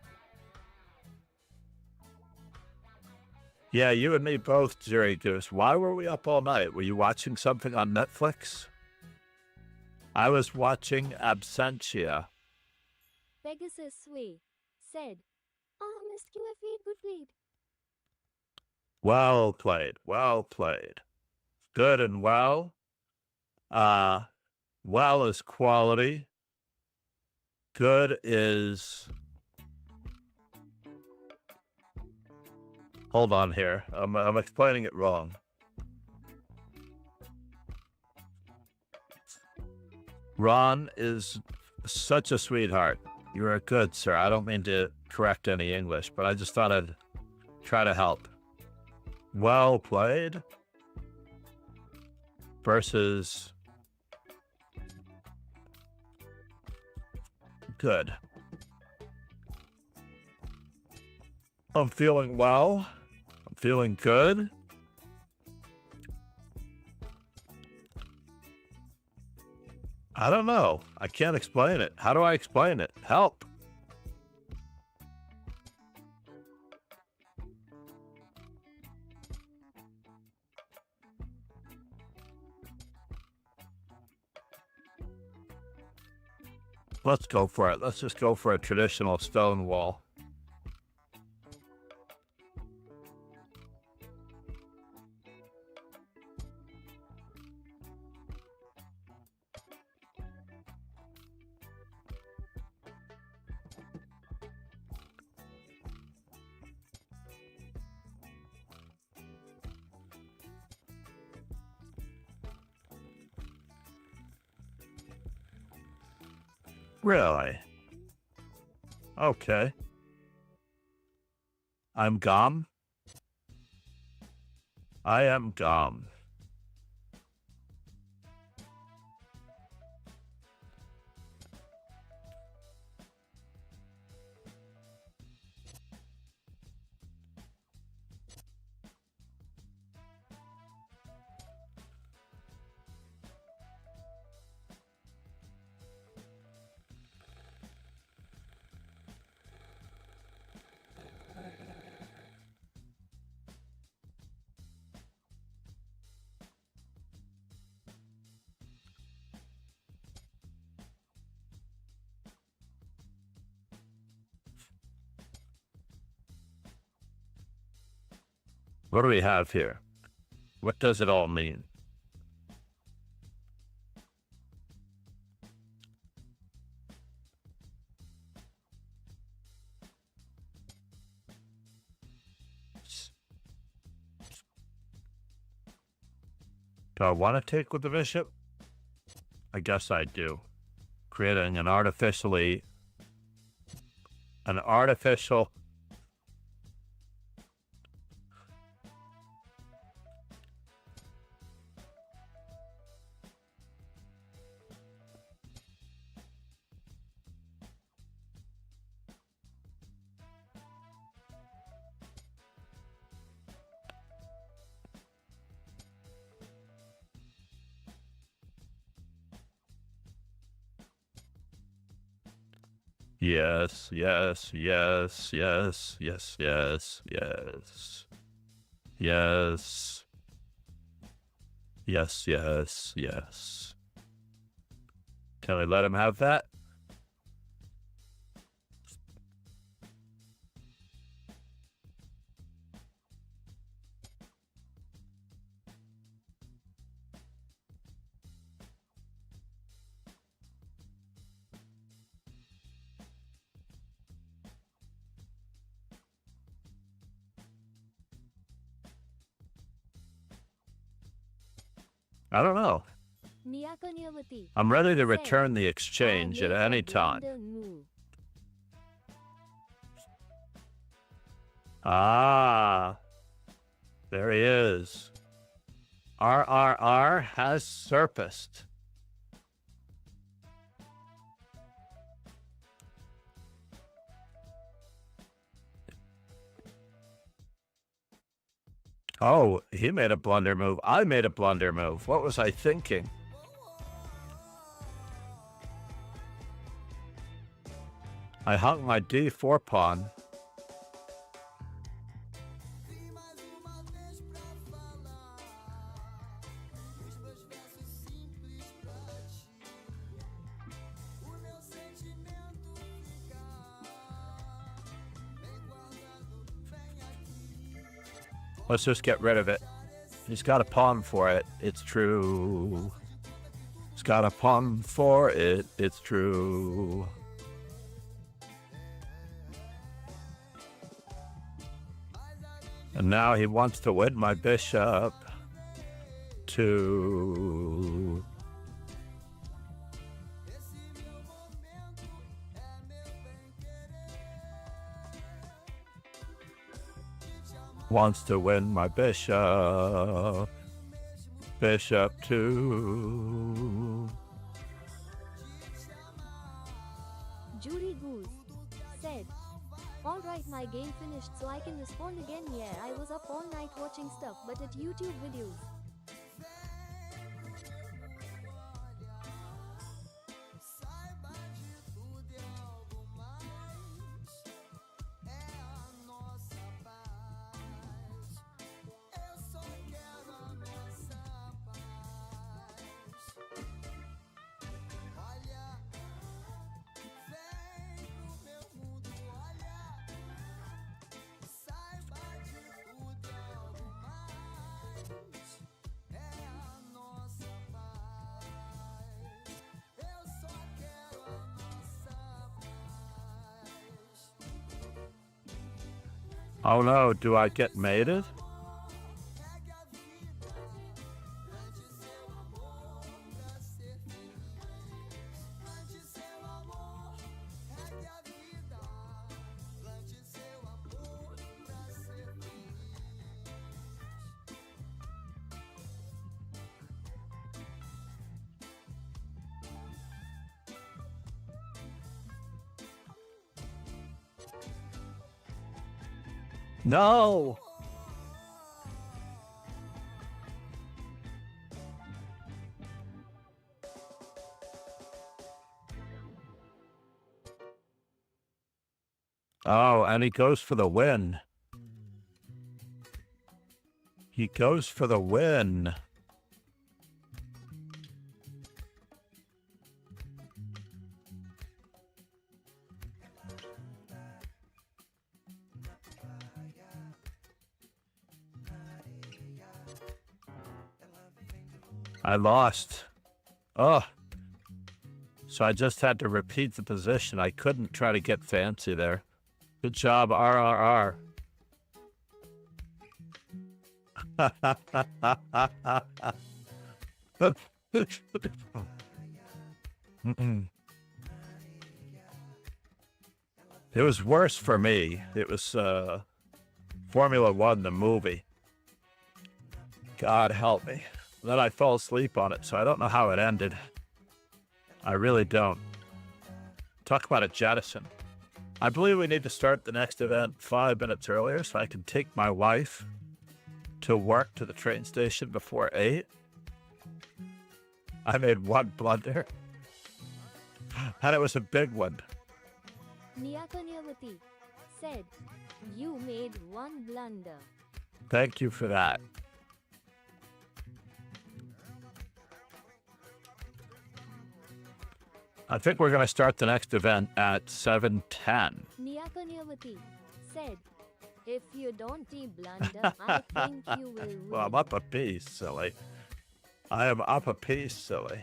Yeah, you and me both, Jerry Goose. Why were we up all night? Were you watching something on Netflix? I was watching Absentia. Pegasus Sway said, "Ah, missed you, F8, good played." Well played, well played. Good and well. Well is quality. Good is... Hold on here. I'm explaining it wrong. Ron is such a sweetheart. You're a good sir. I don't mean to correct any English, but I just thought I'd try to help. Well played versus good. I'm feeling well. I'm feeling good. I don't know. I can't explain it. How do I explain it? Help. Let's go for it. Let's just go for a traditional stone wall. Really? Okay. I'm Gom. I am Gom. What do we have here? What does it all mean? Do I want to take with the bishop? I guess I do. Creating an artificial Yes, yes, yes, yes, yes, yes, yes. Yes. Yes, yes, yes. Can I let him have that? I don't know. Niyakanyavati I'm ready to said, return the I exchange at make a any time. blunder move. Ah, there he is. RRR has surfaced. Oh, he made a blunder move. I made a blunder move. What was I thinking? I hung my D4 pawn. Let's just get rid of it. He's got a pawn for it. It's true. He's got a pawn for it. It's true. And now he wants to win my bishop to... Wants to win my bishop. Bishop to... Judy Goose said, alright, my game finished so I can respond again. Yeah, I was up all night watching stuff but at YouTube videos. Oh no, do I get mated? No! Oh, and he goes for the win. He goes for the win. I lost. Oh. So I just had to repeat the position. I couldn't try to get fancy there. Good job, RRR. It was worse for me. It was Formula One, the movie. God help me. Then I fell asleep on it, so I don't know how it ended. I really don't. Talk about a jettison. I believe we need to start the next event 5 minutes earlier so I can take my wife to work to the train station before 8. I made one blunder, and it was a big one. Niyakanyavati said, "You made one blunder." Thank you for that. I think we're going to start the next event at 7:10. Niyakanyavati said, "If you don't blunder, I think you will win." Well, I'm up a piece, silly. I am up a piece, silly.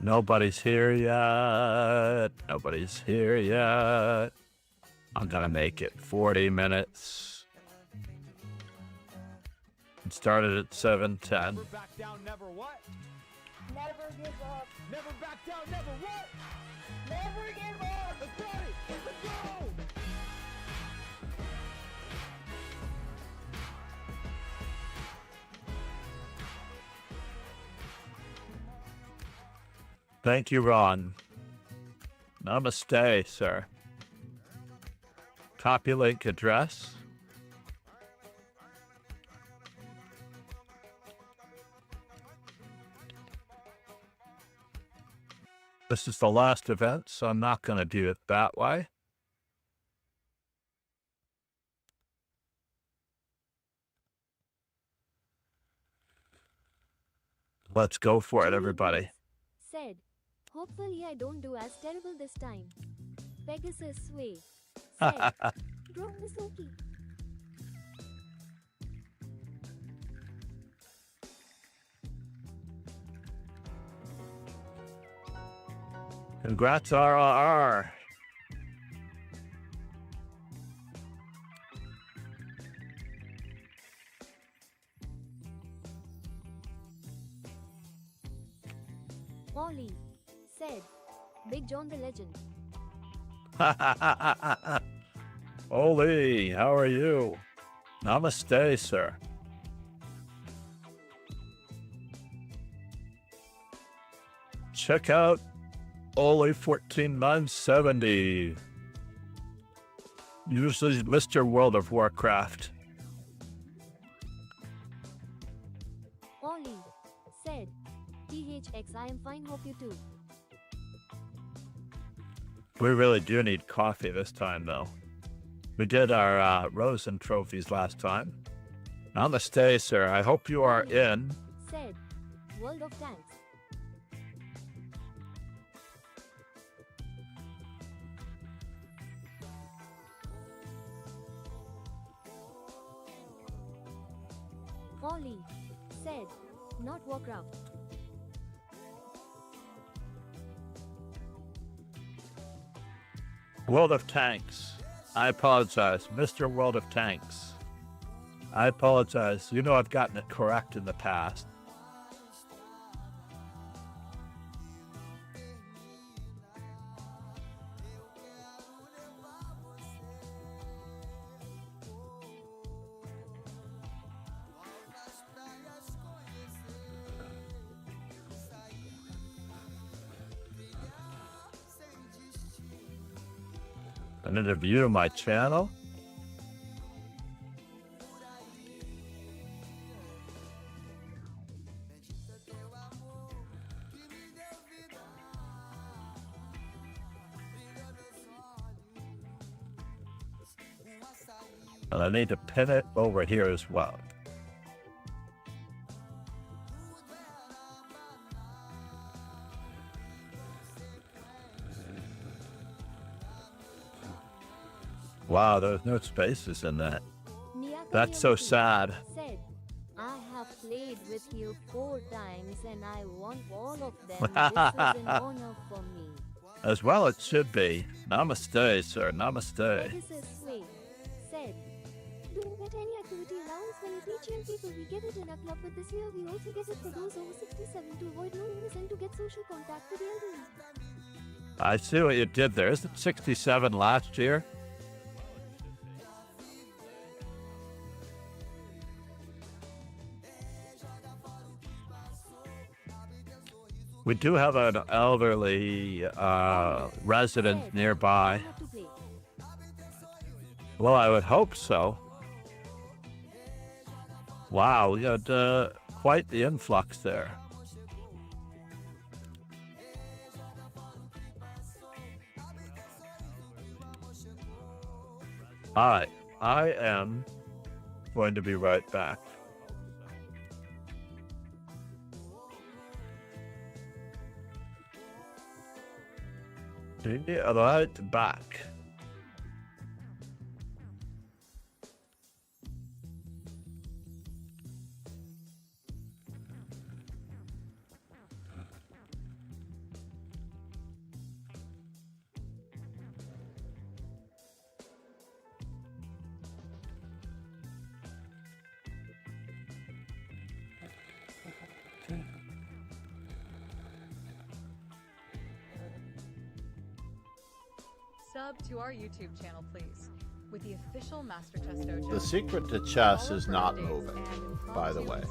Nobody's here yet. Nobody's here yet. I'm gonna make it 40 minutes. It started at 7:10. Never back down, never what? Never give up. Never back down, never what? Never give up. Let's party! Let's go! Thank you, Ron. Namaste, sir. Copy link address. This is the last event, so I'm not going to do it that way. Let's go for it, everybody. Said, "Hopefully I don't do as terrible this time." Pegasus Sway said, "Bro, Misuki." Congrats, RRR. Ollie said, "Big John the Legend." Oli, how are you? Namaste, sir. Check out Oli 14970. Usually Mr. World of Warcraft. Ollie said, "THX, I am fine, hope you too." We really do need coffee this time, though. We did our Rosen trophies last time. Namaste, sir. I hope you are in. Said, "World of Tanks." Ollie said, "Not Warcraft." World of Tanks. I apologize. Mr. World of Tanks. I apologize. You know I've gotten it correct in the past. An interview to my channel. And I need to pin it over here as well. Wow, there's no spaces in that. Miyaka That's so Miyazaki sad. Said, I have played with you 4 times and I won all of them. This is an honor for me. As well it should be. Namaste, sir. Namaste. Professor Sway said, doing at any activity allows when we teach young people we get it in a club, but this year we also get it for those over 67 to avoid loneliness and to get social contact with the elderly. I see what you did there. Isn't 67 last year? We do have an elderly resident Said, nearby. "I have to play." Well, I would hope so. Wow, we got quite the influx there. All right, I am going to be right back. Be right back. Sub to our YouTube channel, please. With the official Master Chess Dojo. The secret to chess is not moving, by the way.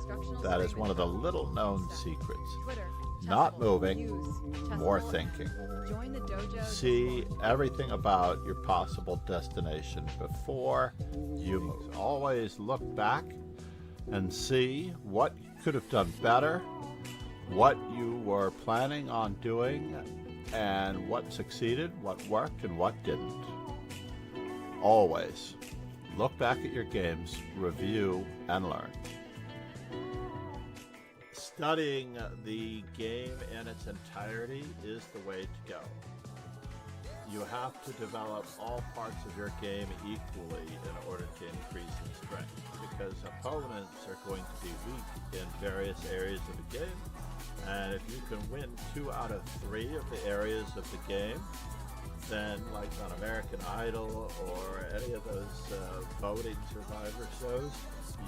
That is one of the little known secrets. Twitter, Not Chessable, moving, use more Chessable. thinking. Join the dojo. See everything about your possible destination before you move. Always look back and see what you could have done better, what you were planning on doing, and what succeeded, what worked, and what didn't. Always look back at your games, review, and learn. Studying the game in its entirety is the way to go. You have to develop all parts of your game equally in order to increase in strength, because opponents are going to be weak in various areas of the game, and if you can win 2 out of 3 of the areas of the game, then like on American Idol or any of those voting survivor shows,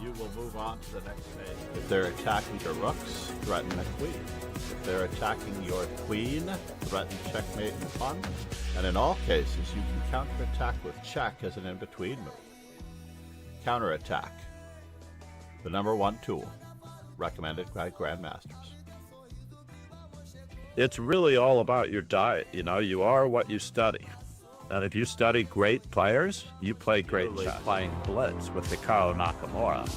you will move on to the next phase. If they're attacking your rooks, threaten the queen. If they're attacking your queen, threaten checkmate and pawn. And in all cases, you can counterattack with check as an in-between move. Counterattack, the #1 tool, recommended by grandmasters. It's really all about your diet. You know, you are what you study. And if you study great players, you play great chess. Playing blitz with Hikaru Nakamura,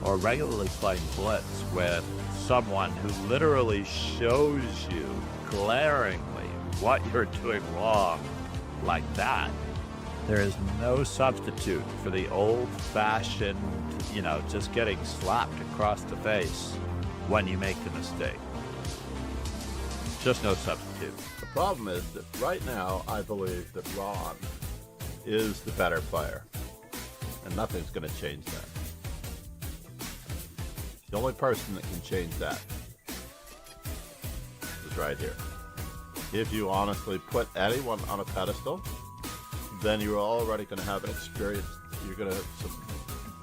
or regularly playing blitz with someone who literally shows you glaringly what you're doing wrong, like that. There is no substitute for the old-fashioned, you know, just getting slapped across the face when you make a mistake. Just no substitute. The problem is that right now, I believe that Ron is the better player, and nothing's going to change that. The only person that can change that is right here. If you honestly put anyone on a pedestal, then you're already going to have an experience. You're going to have some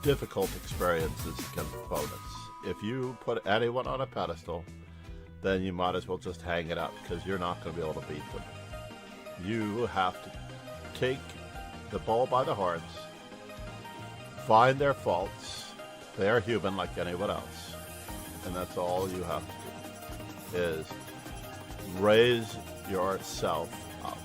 difficult experiences against opponents. If you put anyone on a pedestal, then you might as well just hang it up, because you're not going to be able to beat them. You have to take the bull by the horns, find their faults. They are human like anyone else. And that's all you have to do, is raise yourself up.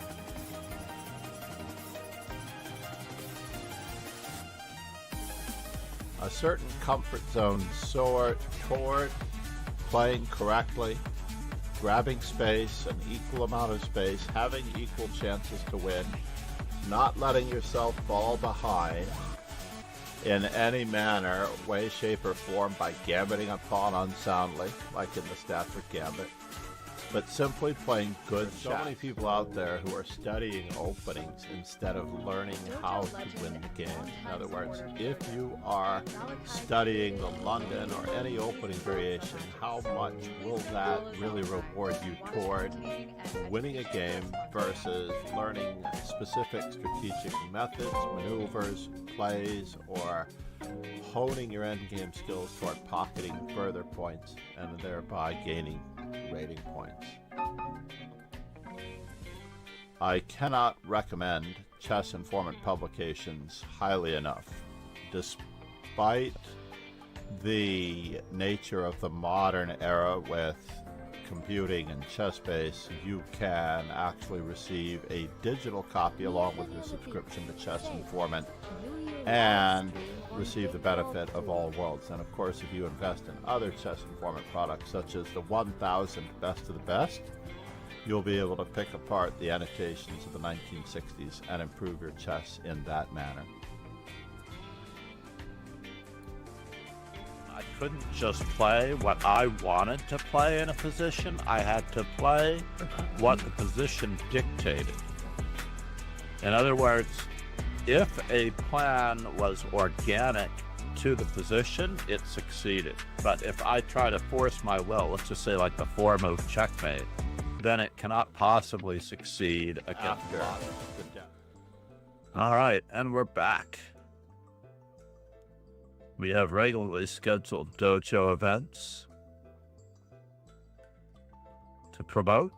A certain comfort zone soar toward playing correctly, grabbing space, an equal amount of space, having equal chances to win, not letting yourself fall behind in any manner, way, shape, or form by gambiting a pawn unsoundly, like in the Stafford Gambit, but simply playing good chess. So many people out there who are studying openings instead of learning how to win the game. In other words, if you are studying the London or any opening variation, how much will that really reward you toward winning a game versus learning specific strategic methods, maneuvers, plays, or honing your endgame skills toward pocketing further points and thereby gaining rating points. I cannot recommend chess informant publications highly enough. Despite the nature of the modern era with computing and ChessBase, you can actually receive a digital copy along with your subscription to Chess Informant and receive the benefit of all worlds. And of course, if you invest in other Chess Informant products, such as the 1000 Best of the Best, you'll be able to pick apart the annotations of the 1960s and improve your chess in that manner. I couldn't just play what I wanted to play in a position. I had to play what the position dictated. In other words, if a plan was organic to the position, it succeeded. But if I try to force my will, let's just say like the 4-move checkmate, then it cannot possibly succeed against After modern. the death. All right, and we're back. We have regularly scheduled dojo events to promote.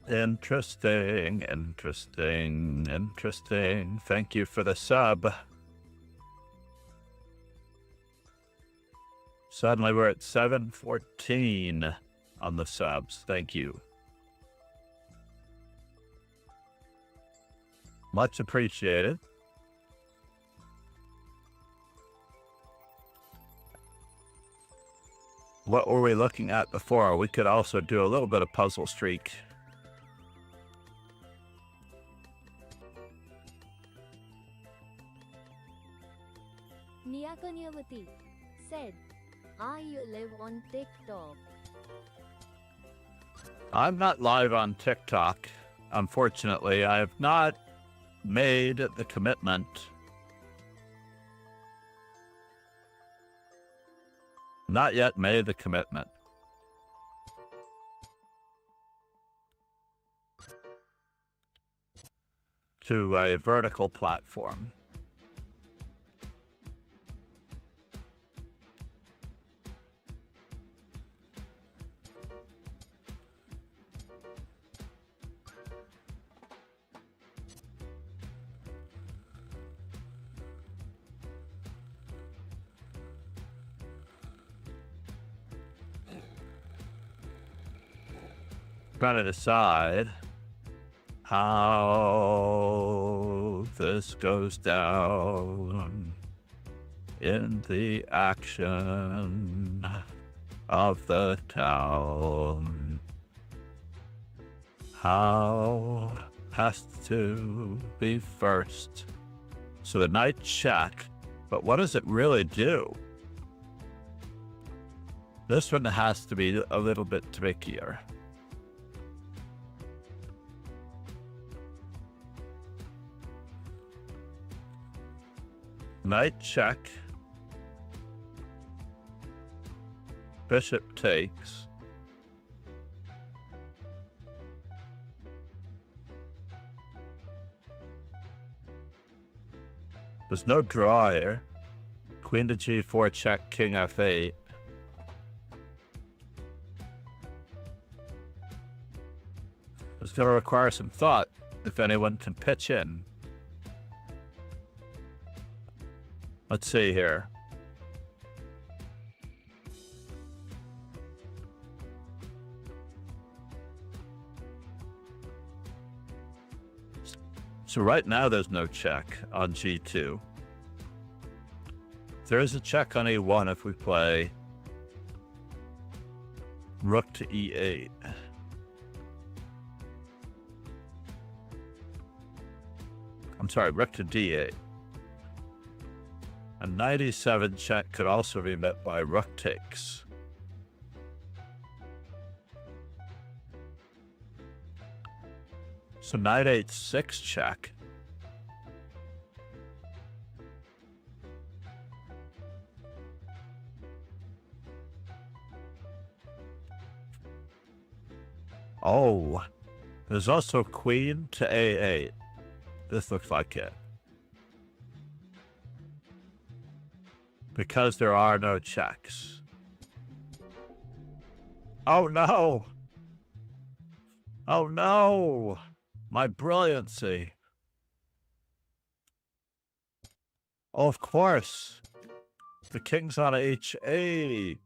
Interesting. Thank you for the sub. Suddenly we're at 714 on the subs. Thank you. Much appreciated. What were we looking at before? We could also do a little bit of puzzle streak. Niyakanyavati said, I live on TikTok. I'm not live on TikTok. Unfortunately, I have not made the commitment. Not yet made the commitment. To a vertical platform. Trying to decide how this goes down in the action of the town. How has to be first. So the knight check, but what does it really do? This one has to be a little bit trickier. Knight check. Bishop takes. There's no draw here. Queen to g4 check, king f8. It's going to require some thought if anyone can pitch in. Let's see here. So right now there's no check on G2. There is a check on A1 if we play rook to E8. I'm sorry, rook to D8. A knight E7 check could also be met by rook takes. So knight H6 check. Oh, there's also queen to A8. This looks like it. Because there are no checks. Oh no! Oh no! My brilliancy. Oh, of course. The king's on H8.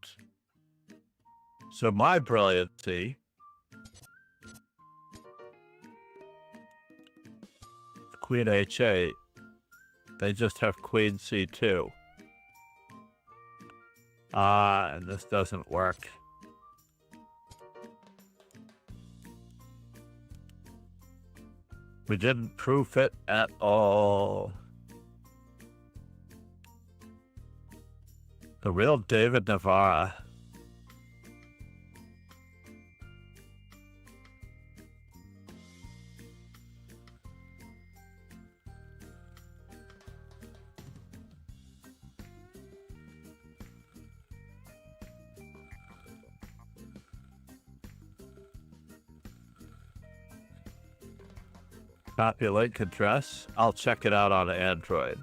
So my brilliancy. Queen H8. They just have queen C2. And this doesn't work. We didn't proof it at all. The real David Navarra. Copy link address. I'll check it out on Android.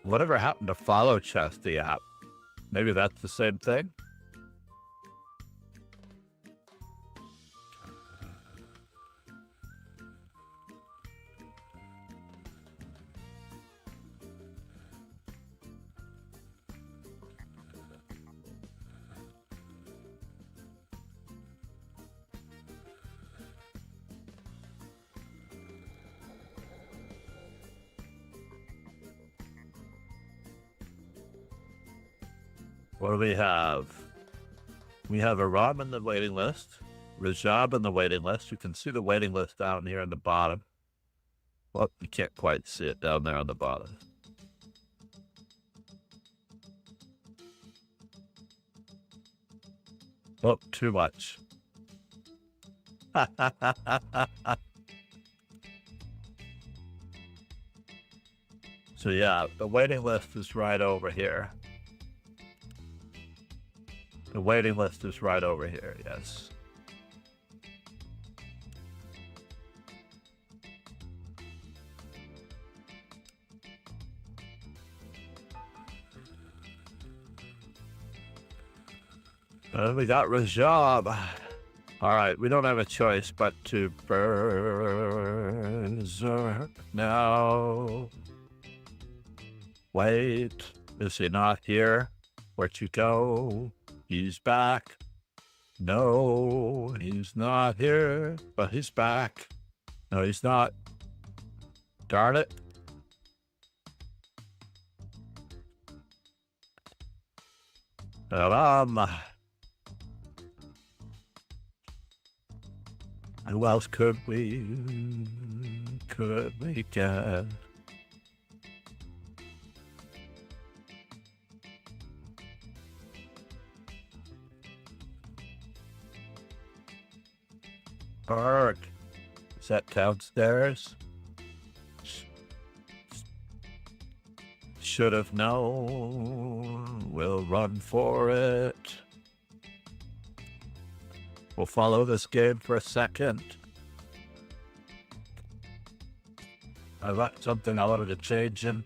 Whatever happened to Follow Chess, the app? Maybe that's the same thing? What do we have? We have Aram in the waiting list, Rajab in the waiting list. You can see the waiting list down here in the bottom. Well, you can't quite see it down there on the bottom. Oh, too much. So yeah, the waiting list is right over here. The waiting list is right over here, yes. We got Rajab. All right, we don't have a choice but to berserk now. Wait, is he not here? Where'd you go? He's back. No, he's not here, but he's back. No, he's not. Darn it. Who else could we get? Berg, is that downstairs? Should have known. We'll run for it. We'll follow this game for a second. I got something I wanted to change in.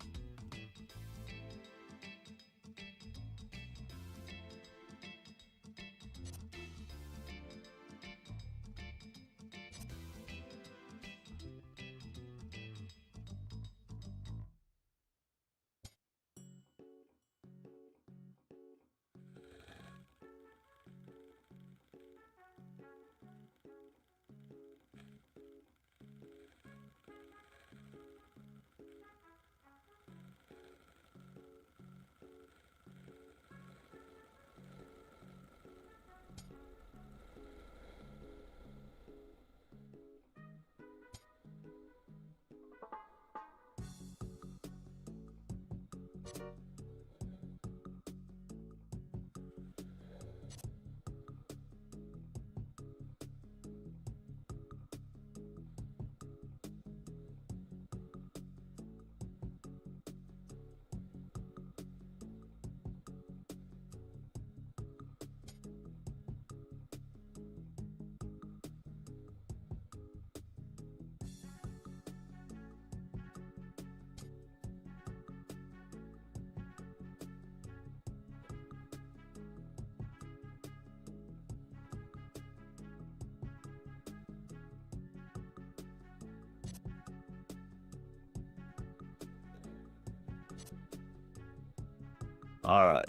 All right,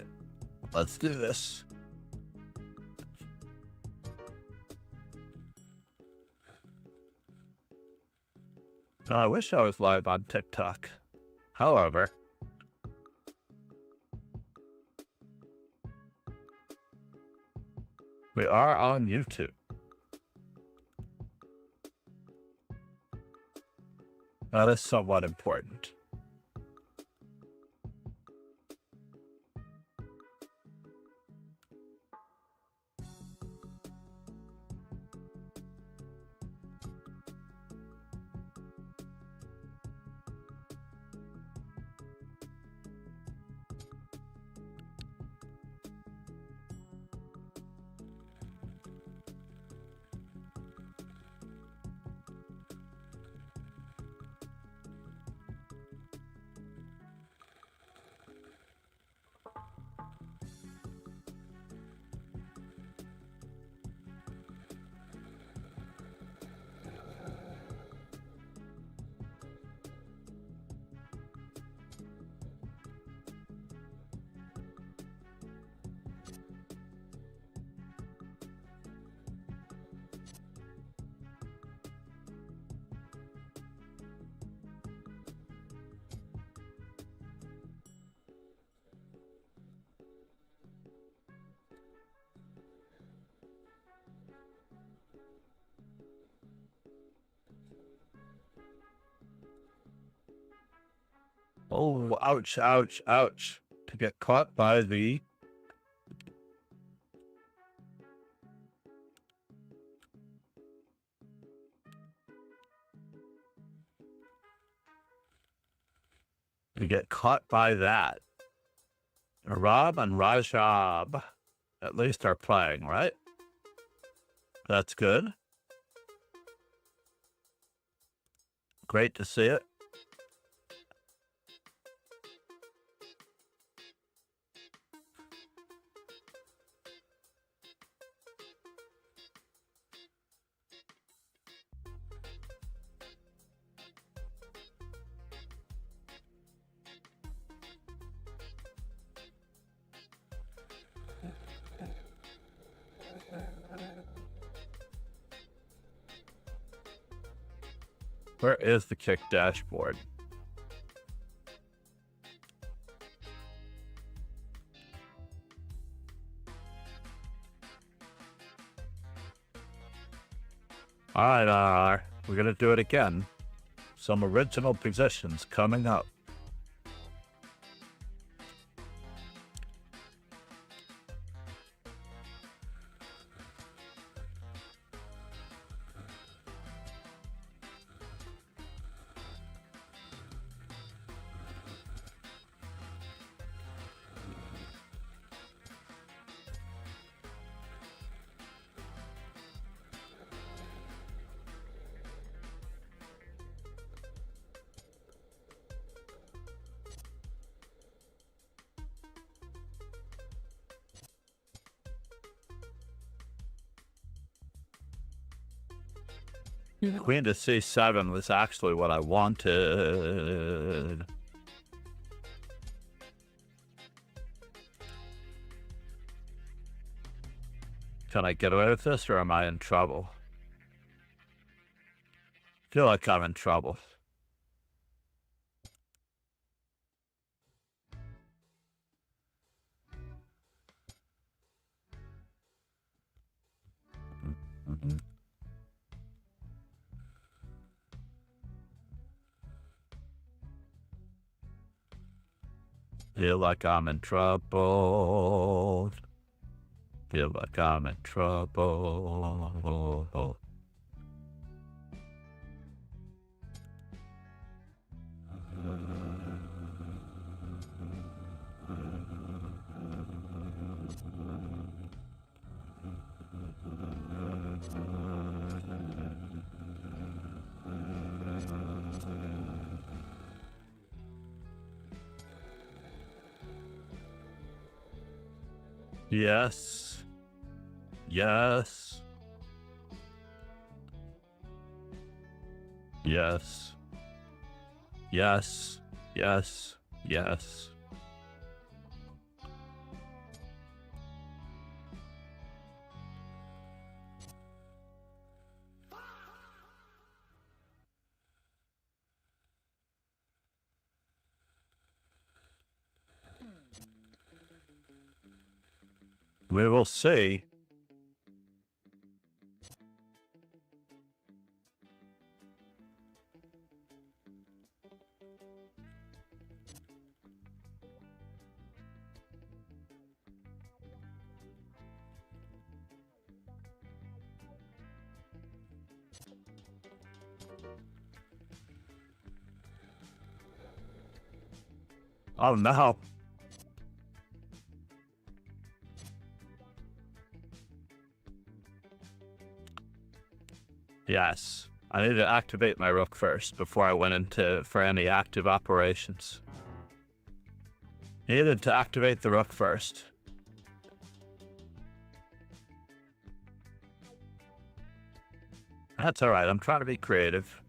let's do this. I wish I was live on TikTok. However, we are on YouTube. That is somewhat important. Oh, ouch, ouch, ouch. To get caught by the... To get caught by that. Rob and Rajab at least are playing, right? That's good. Great to see it. Where is the kick dashboard? All right, we're gonna do it again. Some original positions coming up. Queen to c7 was actually what I wanted. Can I get away with this, or am I in trouble? I feel like I'm in trouble. Feel like I'm in trouble. Feel like I'm in trouble. Yes. Yes. Yes. Yes. Yes. Yes. We will see. Oh no. Yes. I need to activate my rook first before I went into for any active operations. Needed to activate the rook first. That's alright, I'm trying to be creative.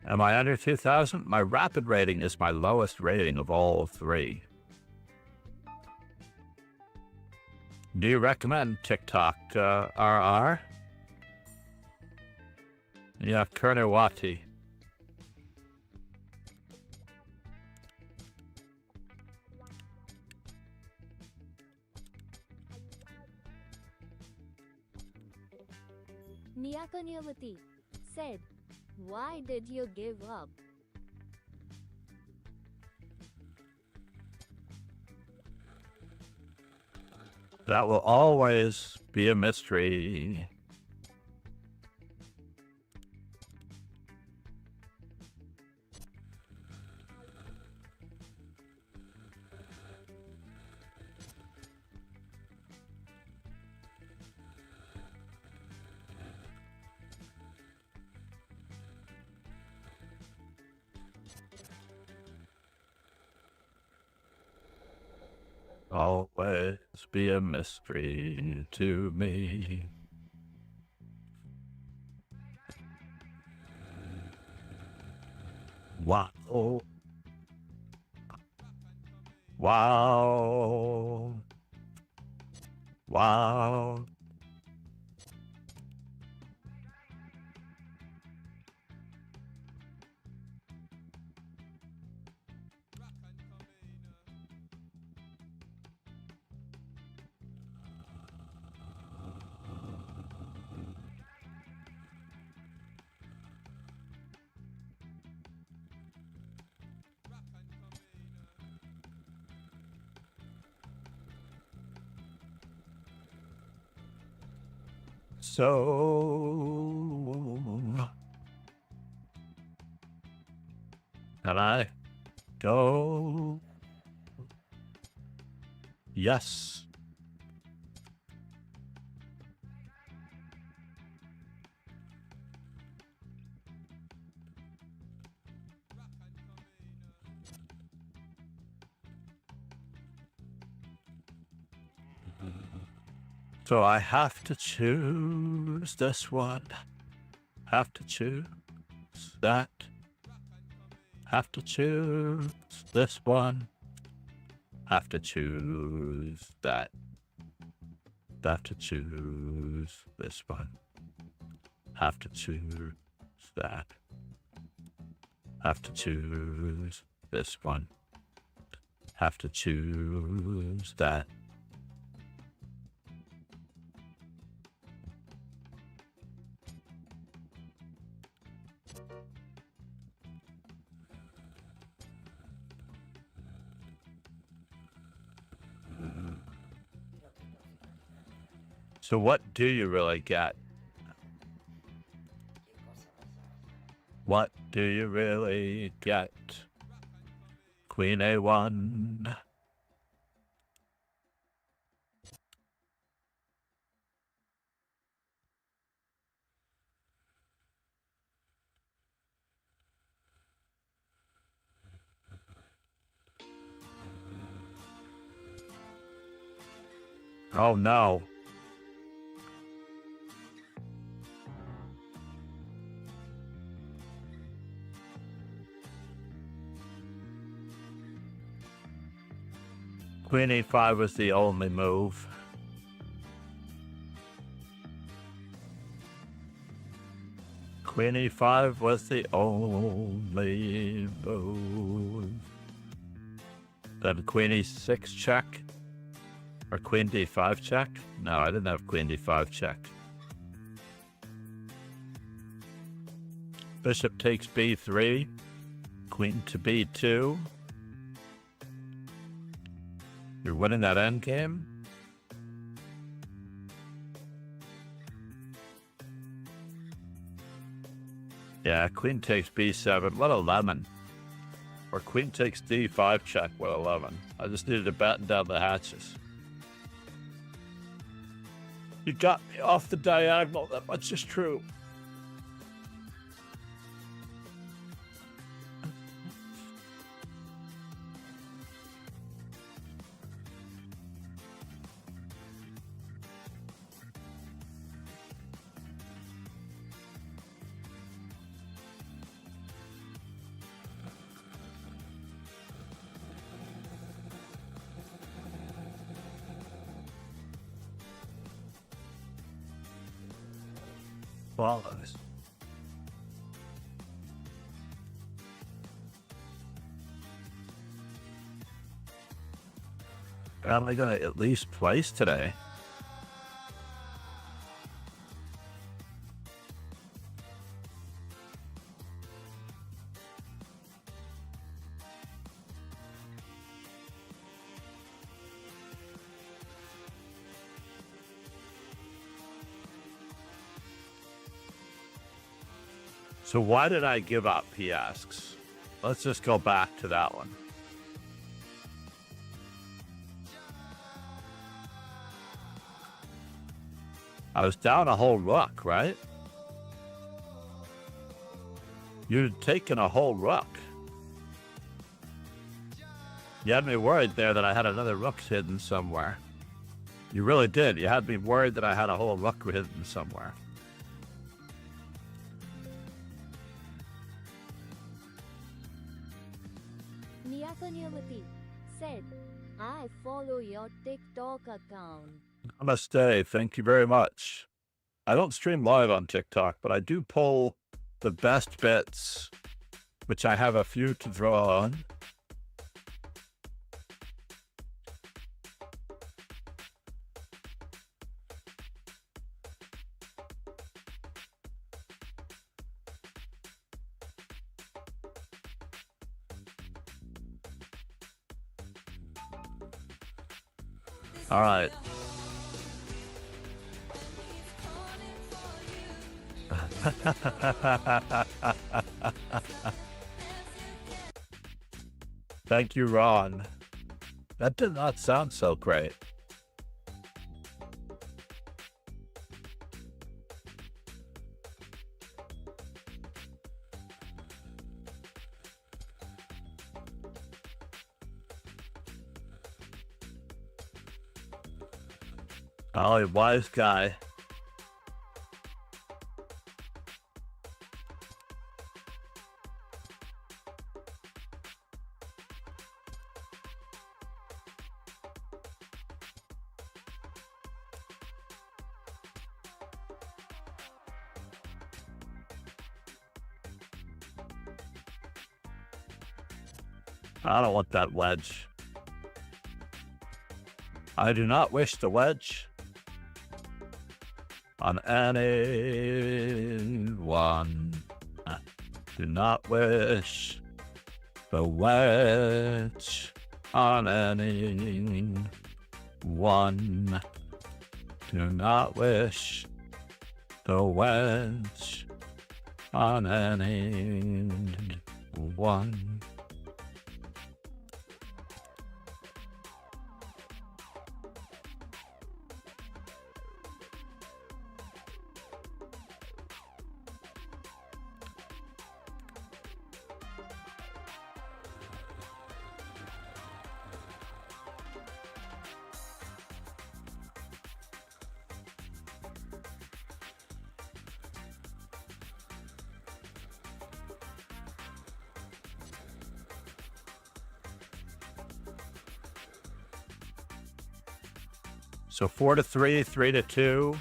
Am I under 2,000? My rapid rating is my lowest rating of all three. Do you recommend TikTok, RR? Yeah, Kernawati. Niyakanyavati said, "Why did you give up?" That will always be a mystery. Always be a mystery to me. Wow. Wow. Wow. So, can I go? Yes. So I have to choose this one. Have to choose that. Have to choose this one. Have to choose that. Have to choose this one. Have to choose that. Have to choose this one. Have to choose that. So what do you really get? What do you really get? Queen A1. Oh no. Queen E5 was the only move. Queen E5 was the only move Then queen e6 check. Or queen d5 check? No, I didn't have queen d5 check. Bishop takes b3. Queen to b2. You're winning that endgame. Yeah, queen takes b7. What a lemon. Or queen takes d5 check. What a lemon. I just needed to batten down the hatches. You got me off the diagonal. That much is true. Follows. Am I gonna at least place today? So why did I give up, he asks. Let's just go back to that one. I was down a whole rook, right? You'd taken a whole rook. You had me worried there that I had another rook hidden somewhere. You really did. You had me worried that I had a whole rook hidden somewhere. Niyamati said, I follow your TikTok account. Namaste. Thank you very much. I don't stream live on TikTok, but I do pull the best bits, which I have a few to draw on. All right. Thank you, Ron. That did not sound so great. Oh, wise guy. I don't want that wedge. I do not wish the wedge on anyone. I do not wish the wedge on anyone. Do not wish the wedge on anyone. So 4-3, 3-2.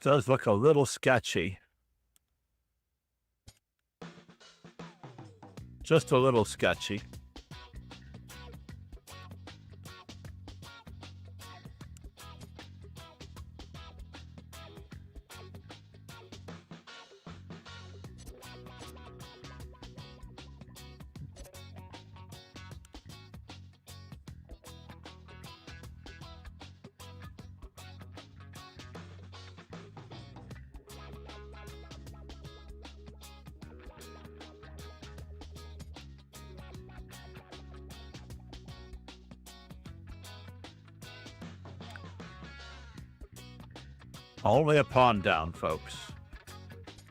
does look a little sketchy. Just a little sketchy. Only a pawn down, folks.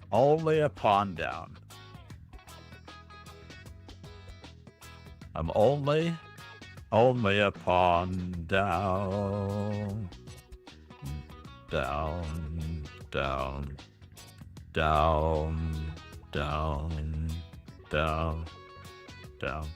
Only a pawn down. I'm only a pawn down. Down, down, down, down, down, down.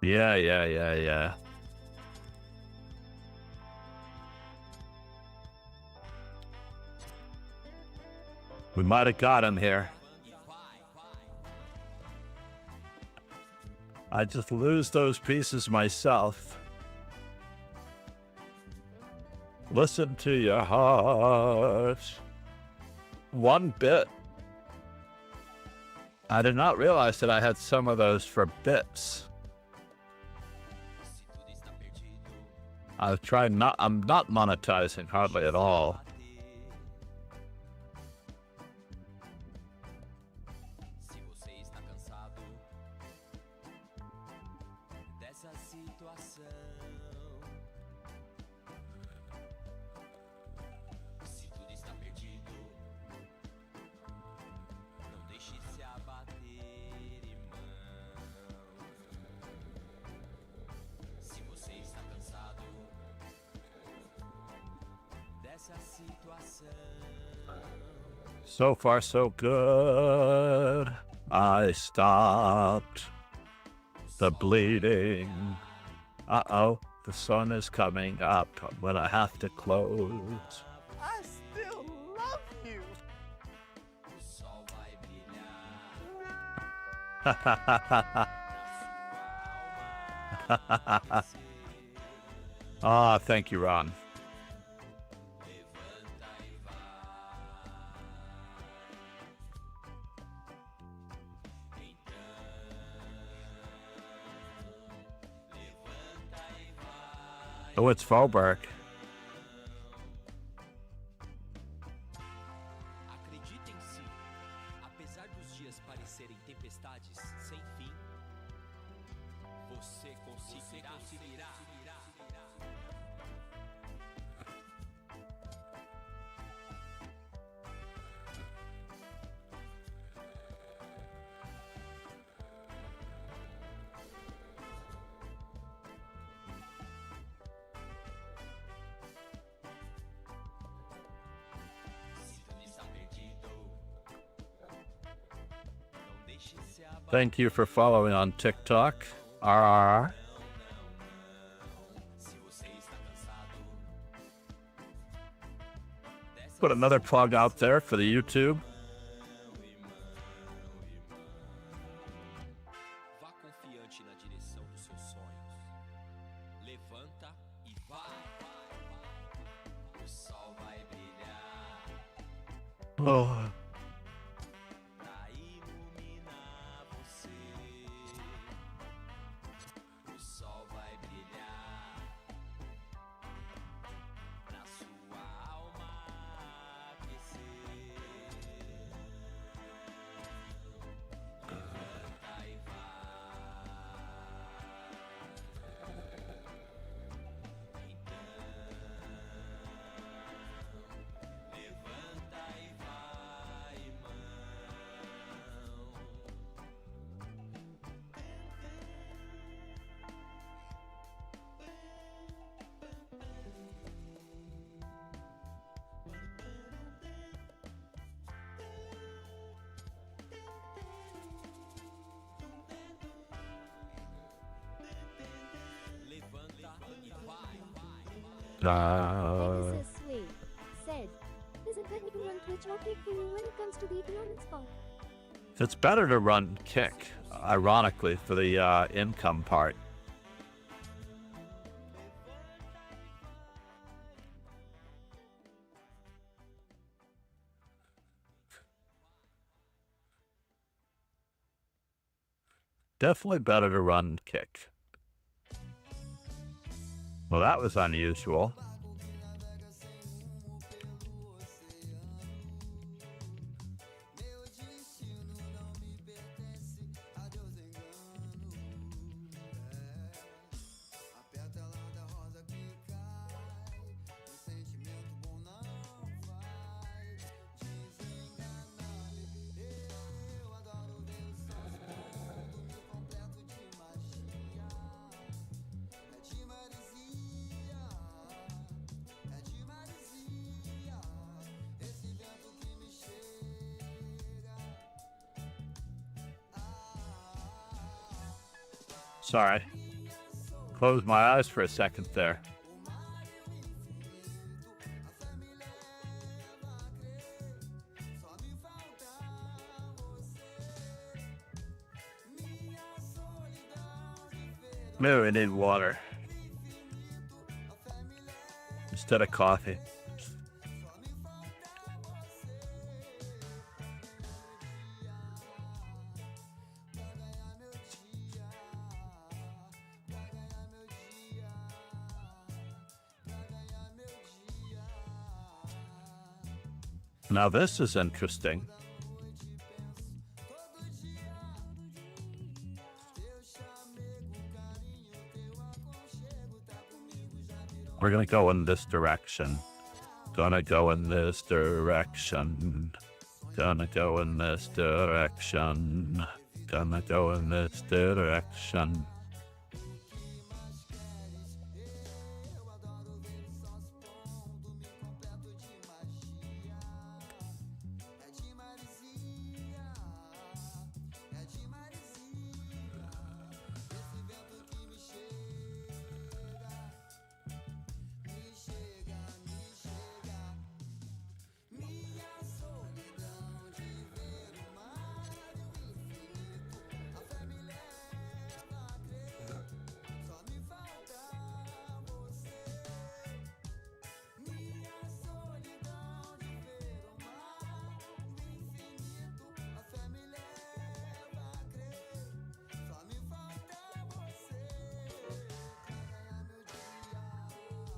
Yeah. We might have got him here. I just lose those pieces myself. Listen to your heart. One bit. I did not realize that I had some of those for bits. I'm not monetizing hardly at all. So far, so good. I stopped the bleeding. Uh-oh, the sun is coming up. I'm gonna have to close. I still love you. Ah, thank you, Ron. Oh, it's Fallback. Acredite em si. Apesar dos dias parecerem tempestades sem fim, você conseguirá. Thank you for following on TikTok. RRR. Put another plug out there for the YouTube. Vá confiante na direção dos seus sonhos. Levanta e vai. O sol vai brilhar. Oh. Pra iluminar você. O sol vai brilhar. Pra sua alma aquecer. Levanta e vai. Então, levanta e vai. Pegasus Sway said, is it better to run Twitch or kick for you when it comes to the economics part? It's better to run kick, ironically, for the income part. Definitely better to run kick. Well, that was unusual. Sorry. Closed my eyes for a second there. Maybe we need water instead of coffee. Now this is interesting. We're gonna go in this direction. Gonna go in this direction. Gonna go in this direction. Gonna go in this direction.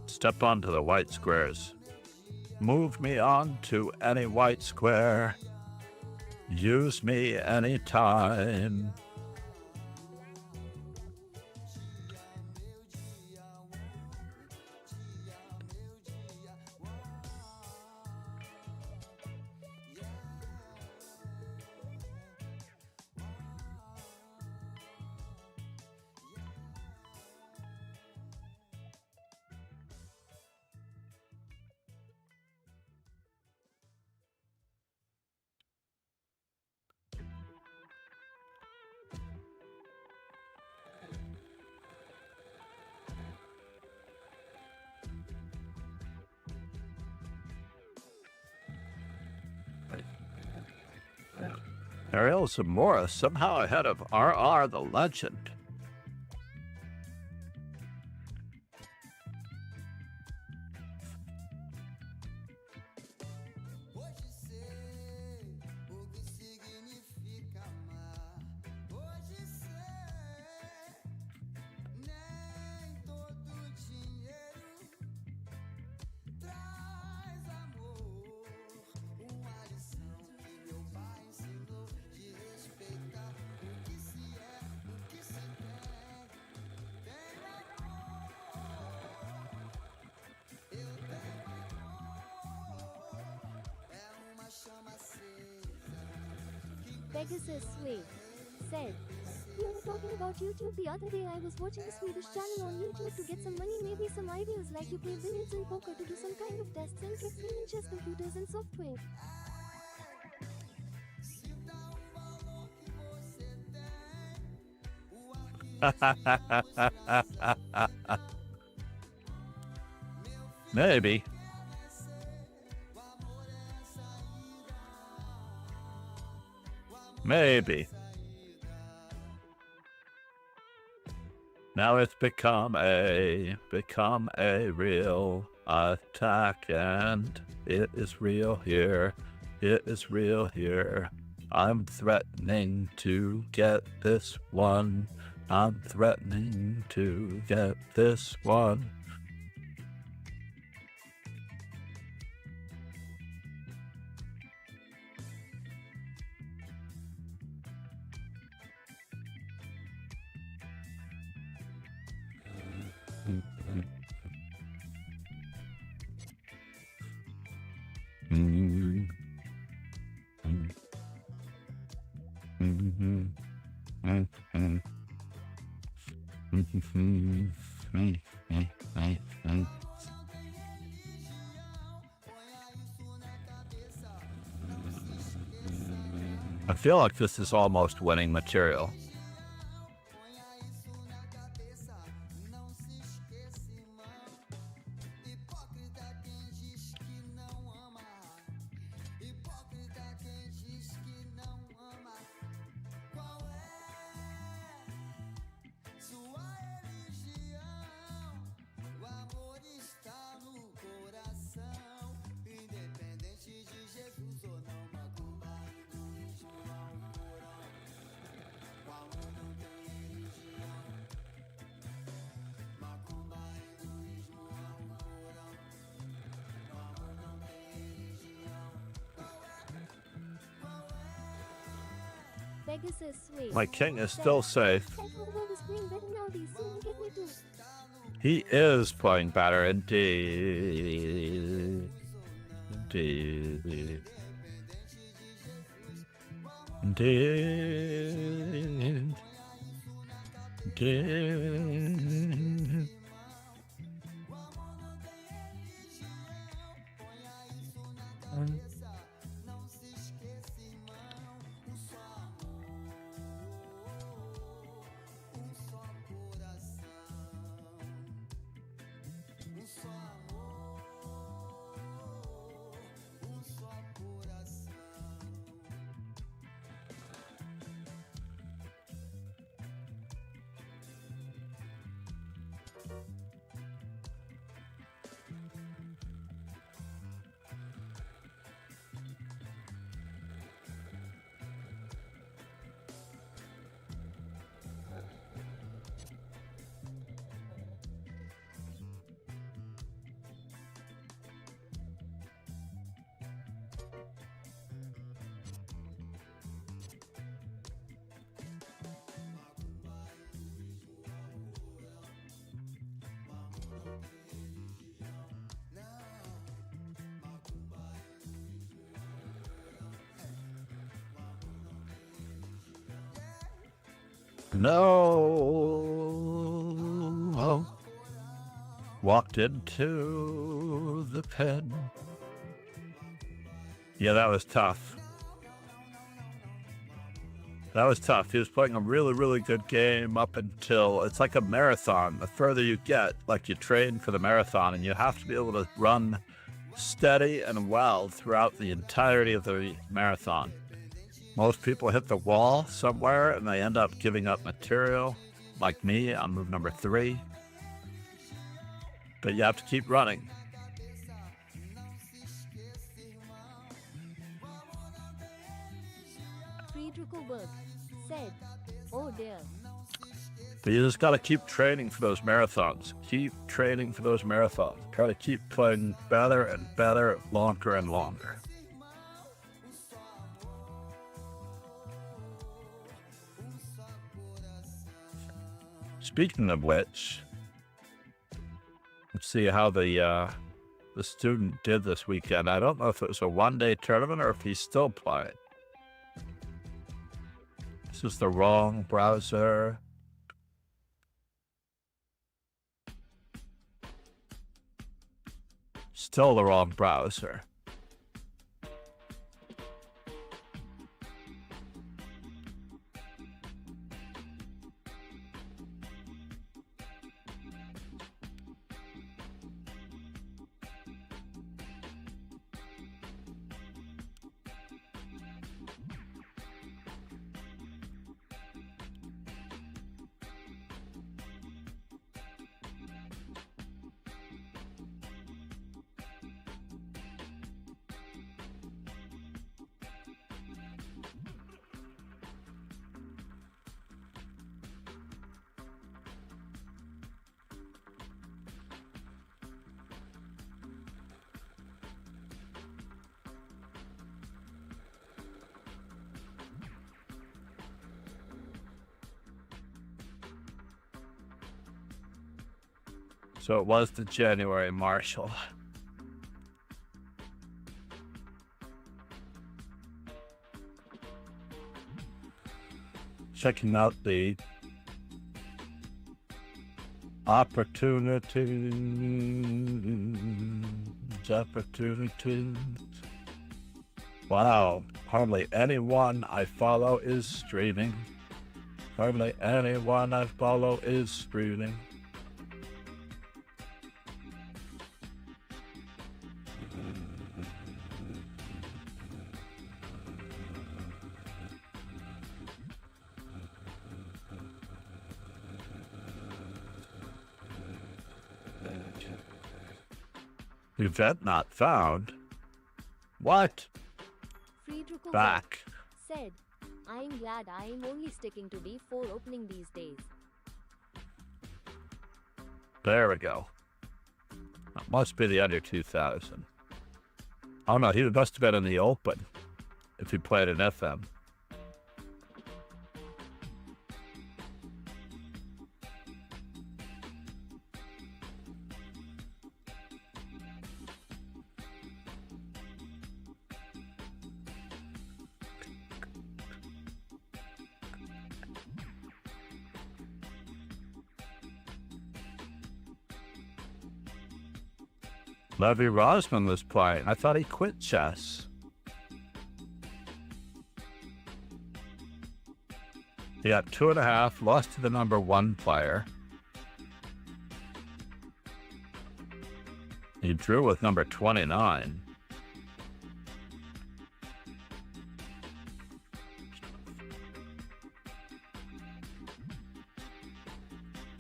Step onto the white squares. Move me on to any white square. Use me anytime. Ariel Zamora somehow ahead of RR the Legend. Pegasus Sway said, you were talking about YouTube the other day. I was watching a Swedish channel on YouTube to get some money, maybe some ideas like you play billiards and poker to do some kind of tests and tricks in chess computers and software. Maybe. Maybe. Now it's become a real attack, and it is real here. It is real here. I'm threatening to get this one. I'm threatening to get this one. I feel like this is almost winning material. Pegasus, wait. My king is still safe. I thought I was playing better nowadays, so you get me too. He is playing better indeed. Indeed. Indeed. Indeed. No. Walked into the pen. Yeah, that was tough. That was tough. He was playing a really, really good game up until it's like a marathon. The further you get, like you train for the marathon, and you have to be able to run steady and well throughout the entirety of the marathon. Most people hit the wall somewhere and they end up giving up material. Like me, I'm move number 3. But you have to keep running. Friedrichsburg said, oh dear. But you just got to keep training for those marathons. Keep training for those marathons. Try to keep playing better and better, longer and longer. Speaking of which, let's see how the student did this weekend. I don't know if it was a one-day tournament or if he's still playing. This is the wrong browser. Still the wrong browser. So it was the January Marshall. Checking out the opportunities. Wow, hardly anyone I follow is streaming. Hardly anyone I follow is streaming. Event not found. What? Friedricho Back. said, I am glad I am only sticking to D4 opening these days. There we go. That must be the under 2000. Oh no, he must have been in the open if he played in FM. Levy Rosman was playing. I thought he quit chess. He got 2.5, lost to the number 1 player. He drew with number 29.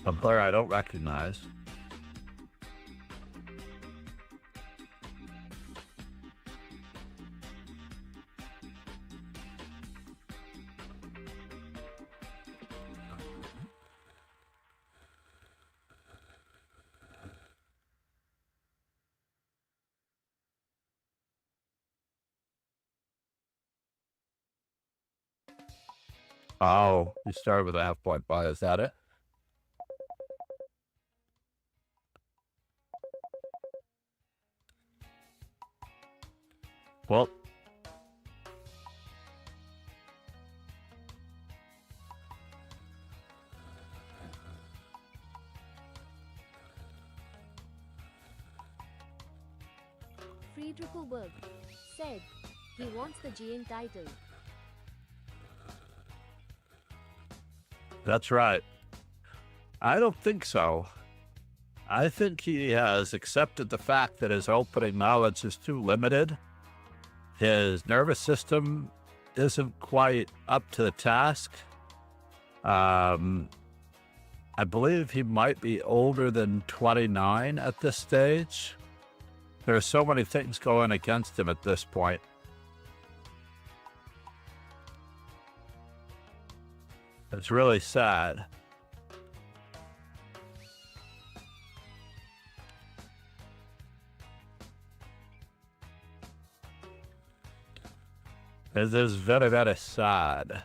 A player I don't recognize. Oh, you started with a half-point buy. Is that it? Well, Friedricho Berg said, he wants the GM title. that's right. I don't think so. I think he has accepted the fact that his opening knowledge is too limited. His nervous system isn't quite up to the task. I believe he might be older than 29 at this stage. There are so many things going against him at this point. It's really sad. It is very, very sad.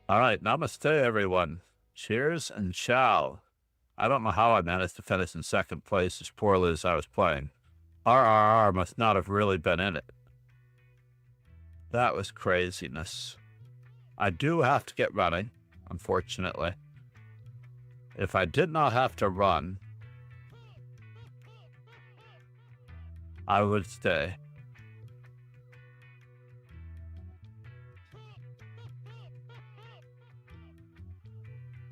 All right, namaste, everyone. Cheers and ciao. I don't know how I managed to finish in second place as poorly as I was playing. RRR must not have really been in it. That was craziness. I do have to get running, unfortunately. If I did not have to run, I would stay.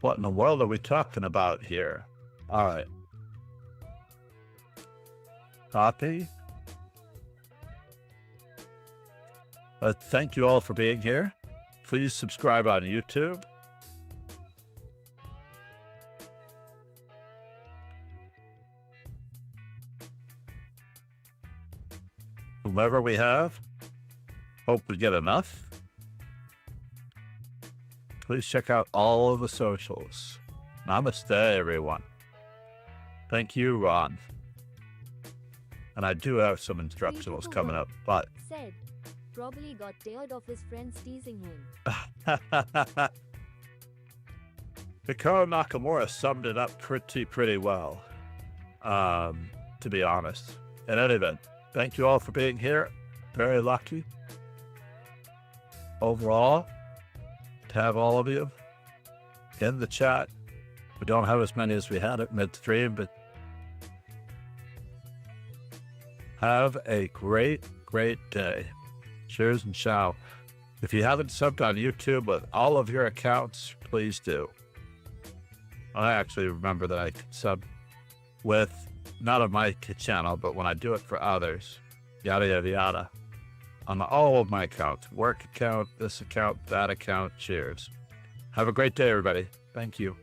What in the world are we talking about here? All right. Copy. Thank you all for being here. Please subscribe on YouTube. Whomever we have, hope we get enough. Please check out all of the socials. Namaste, everyone. Thank you, Ron. And I do have some instructionals coming up, but Said, probably got tired of his friends teasing him. Hikaru Nakamura summed it up pretty well, to be honest. In any event, thank you all for being here. Very lucky overall to have all of you in the chat. We don't have as many as we had at midstream, but have a great day. Cheers and ciao. If you haven't subbed on YouTube with all of your accounts, please do. I actually remember that I could sub with, not on my channel, but when I do it for others, yada, yada, yada, on all of my accounts, work account, this account, that account. Cheers. Have a great day, everybody. Thank you.